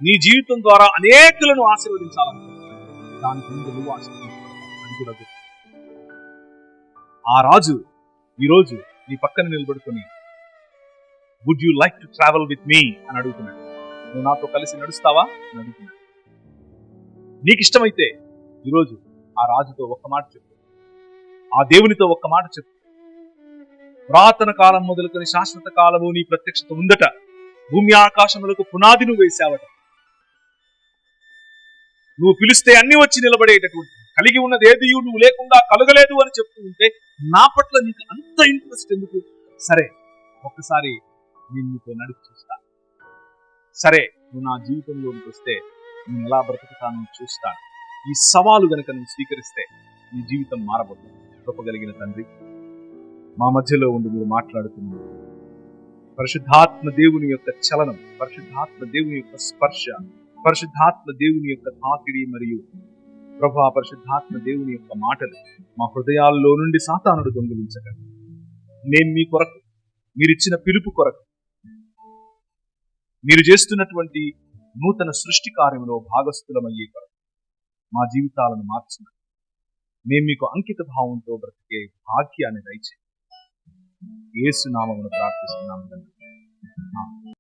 నీ జీవితం ద్వారా అనేకులను ఆశీర్వదించాలనుకుంటున్నాడు. దానికి ముందు నువ్వు ఆశీర్వదించాలి. ఆ రాజు ఈరోజు నీ పక్కన నిలబడుకొని would you like to travel with me అని అడుగుతున్నాడు. నువ్వు నాతో కలిసి నడుస్తావా అని అడుగుతున్నాడు. నీకు ఇష్టమైతే ఈరోజు ఆ రాజుతో ఒక్క మాట చెప్పు, ఆ దేవునితో ఒక్క మాట చెప్పు. పురాతన కాలం మొదలుకొని శాశ్వత కాలము నీ ప్రత్యక్షత ఉందట. భూమి ఆకాశములకు పునాది నువ్వు వేసావట. నువ్వు పిలిస్తే అన్ని వచ్చి నిలబడేటటువంటి, కలిగి ఉన్నది ఏది నువ్వు లేకుండా కలగలేదు అని చెప్తూ ఉంటే నా పట్ల నీకు అంత ఇంట్రెస్ట్ ఎందుకు? సరే, ఒక్కసారి నేను నీతో నడిచి చూస్తాను. సరే, నువ్వు నా జీవితంలోకి వస్తే నేను ఎలా బ్రతుకుతానో చూస్తాను. ఈ సవాలు గనక నువ్వు స్వీకరిస్తే నీ జీవితం మారబోతుంది. గొప్పగలిగిన తండ్రి, మా మధ్యలో ఉండి మీరు మాట్లాడుతున్నారు. పరిశుద్ధాత్మ దేవుని యొక్క చలనం, పరిశుద్ధాత్మ దేవుని యొక్క స్పర్శ, పరిశుద్ధాత్మ దేవుని యొక్క తాకిడి మరియు ప్రభువా పరిశుద్ధాత్మ దేవుని యొక్క మాటలు మా హృదయాల్లో నుండి సాతానుడు దొంగిలించగలరు. నేను మీ కొరకు, మీరిచ్చిన పిలుపు కొరకు, మీరు చేస్తున్నటువంటి నూతన సృష్టి కార్యంలో భాగస్థులమయ్యే కొరకు మా జీవితాలను మార్చిన మేము మీకు అంకిత భావంతో బ్రతికే భాగ్యాన్ని దయచేయండి. యేసు నామమున ప్రార్థిస్తున్నాము.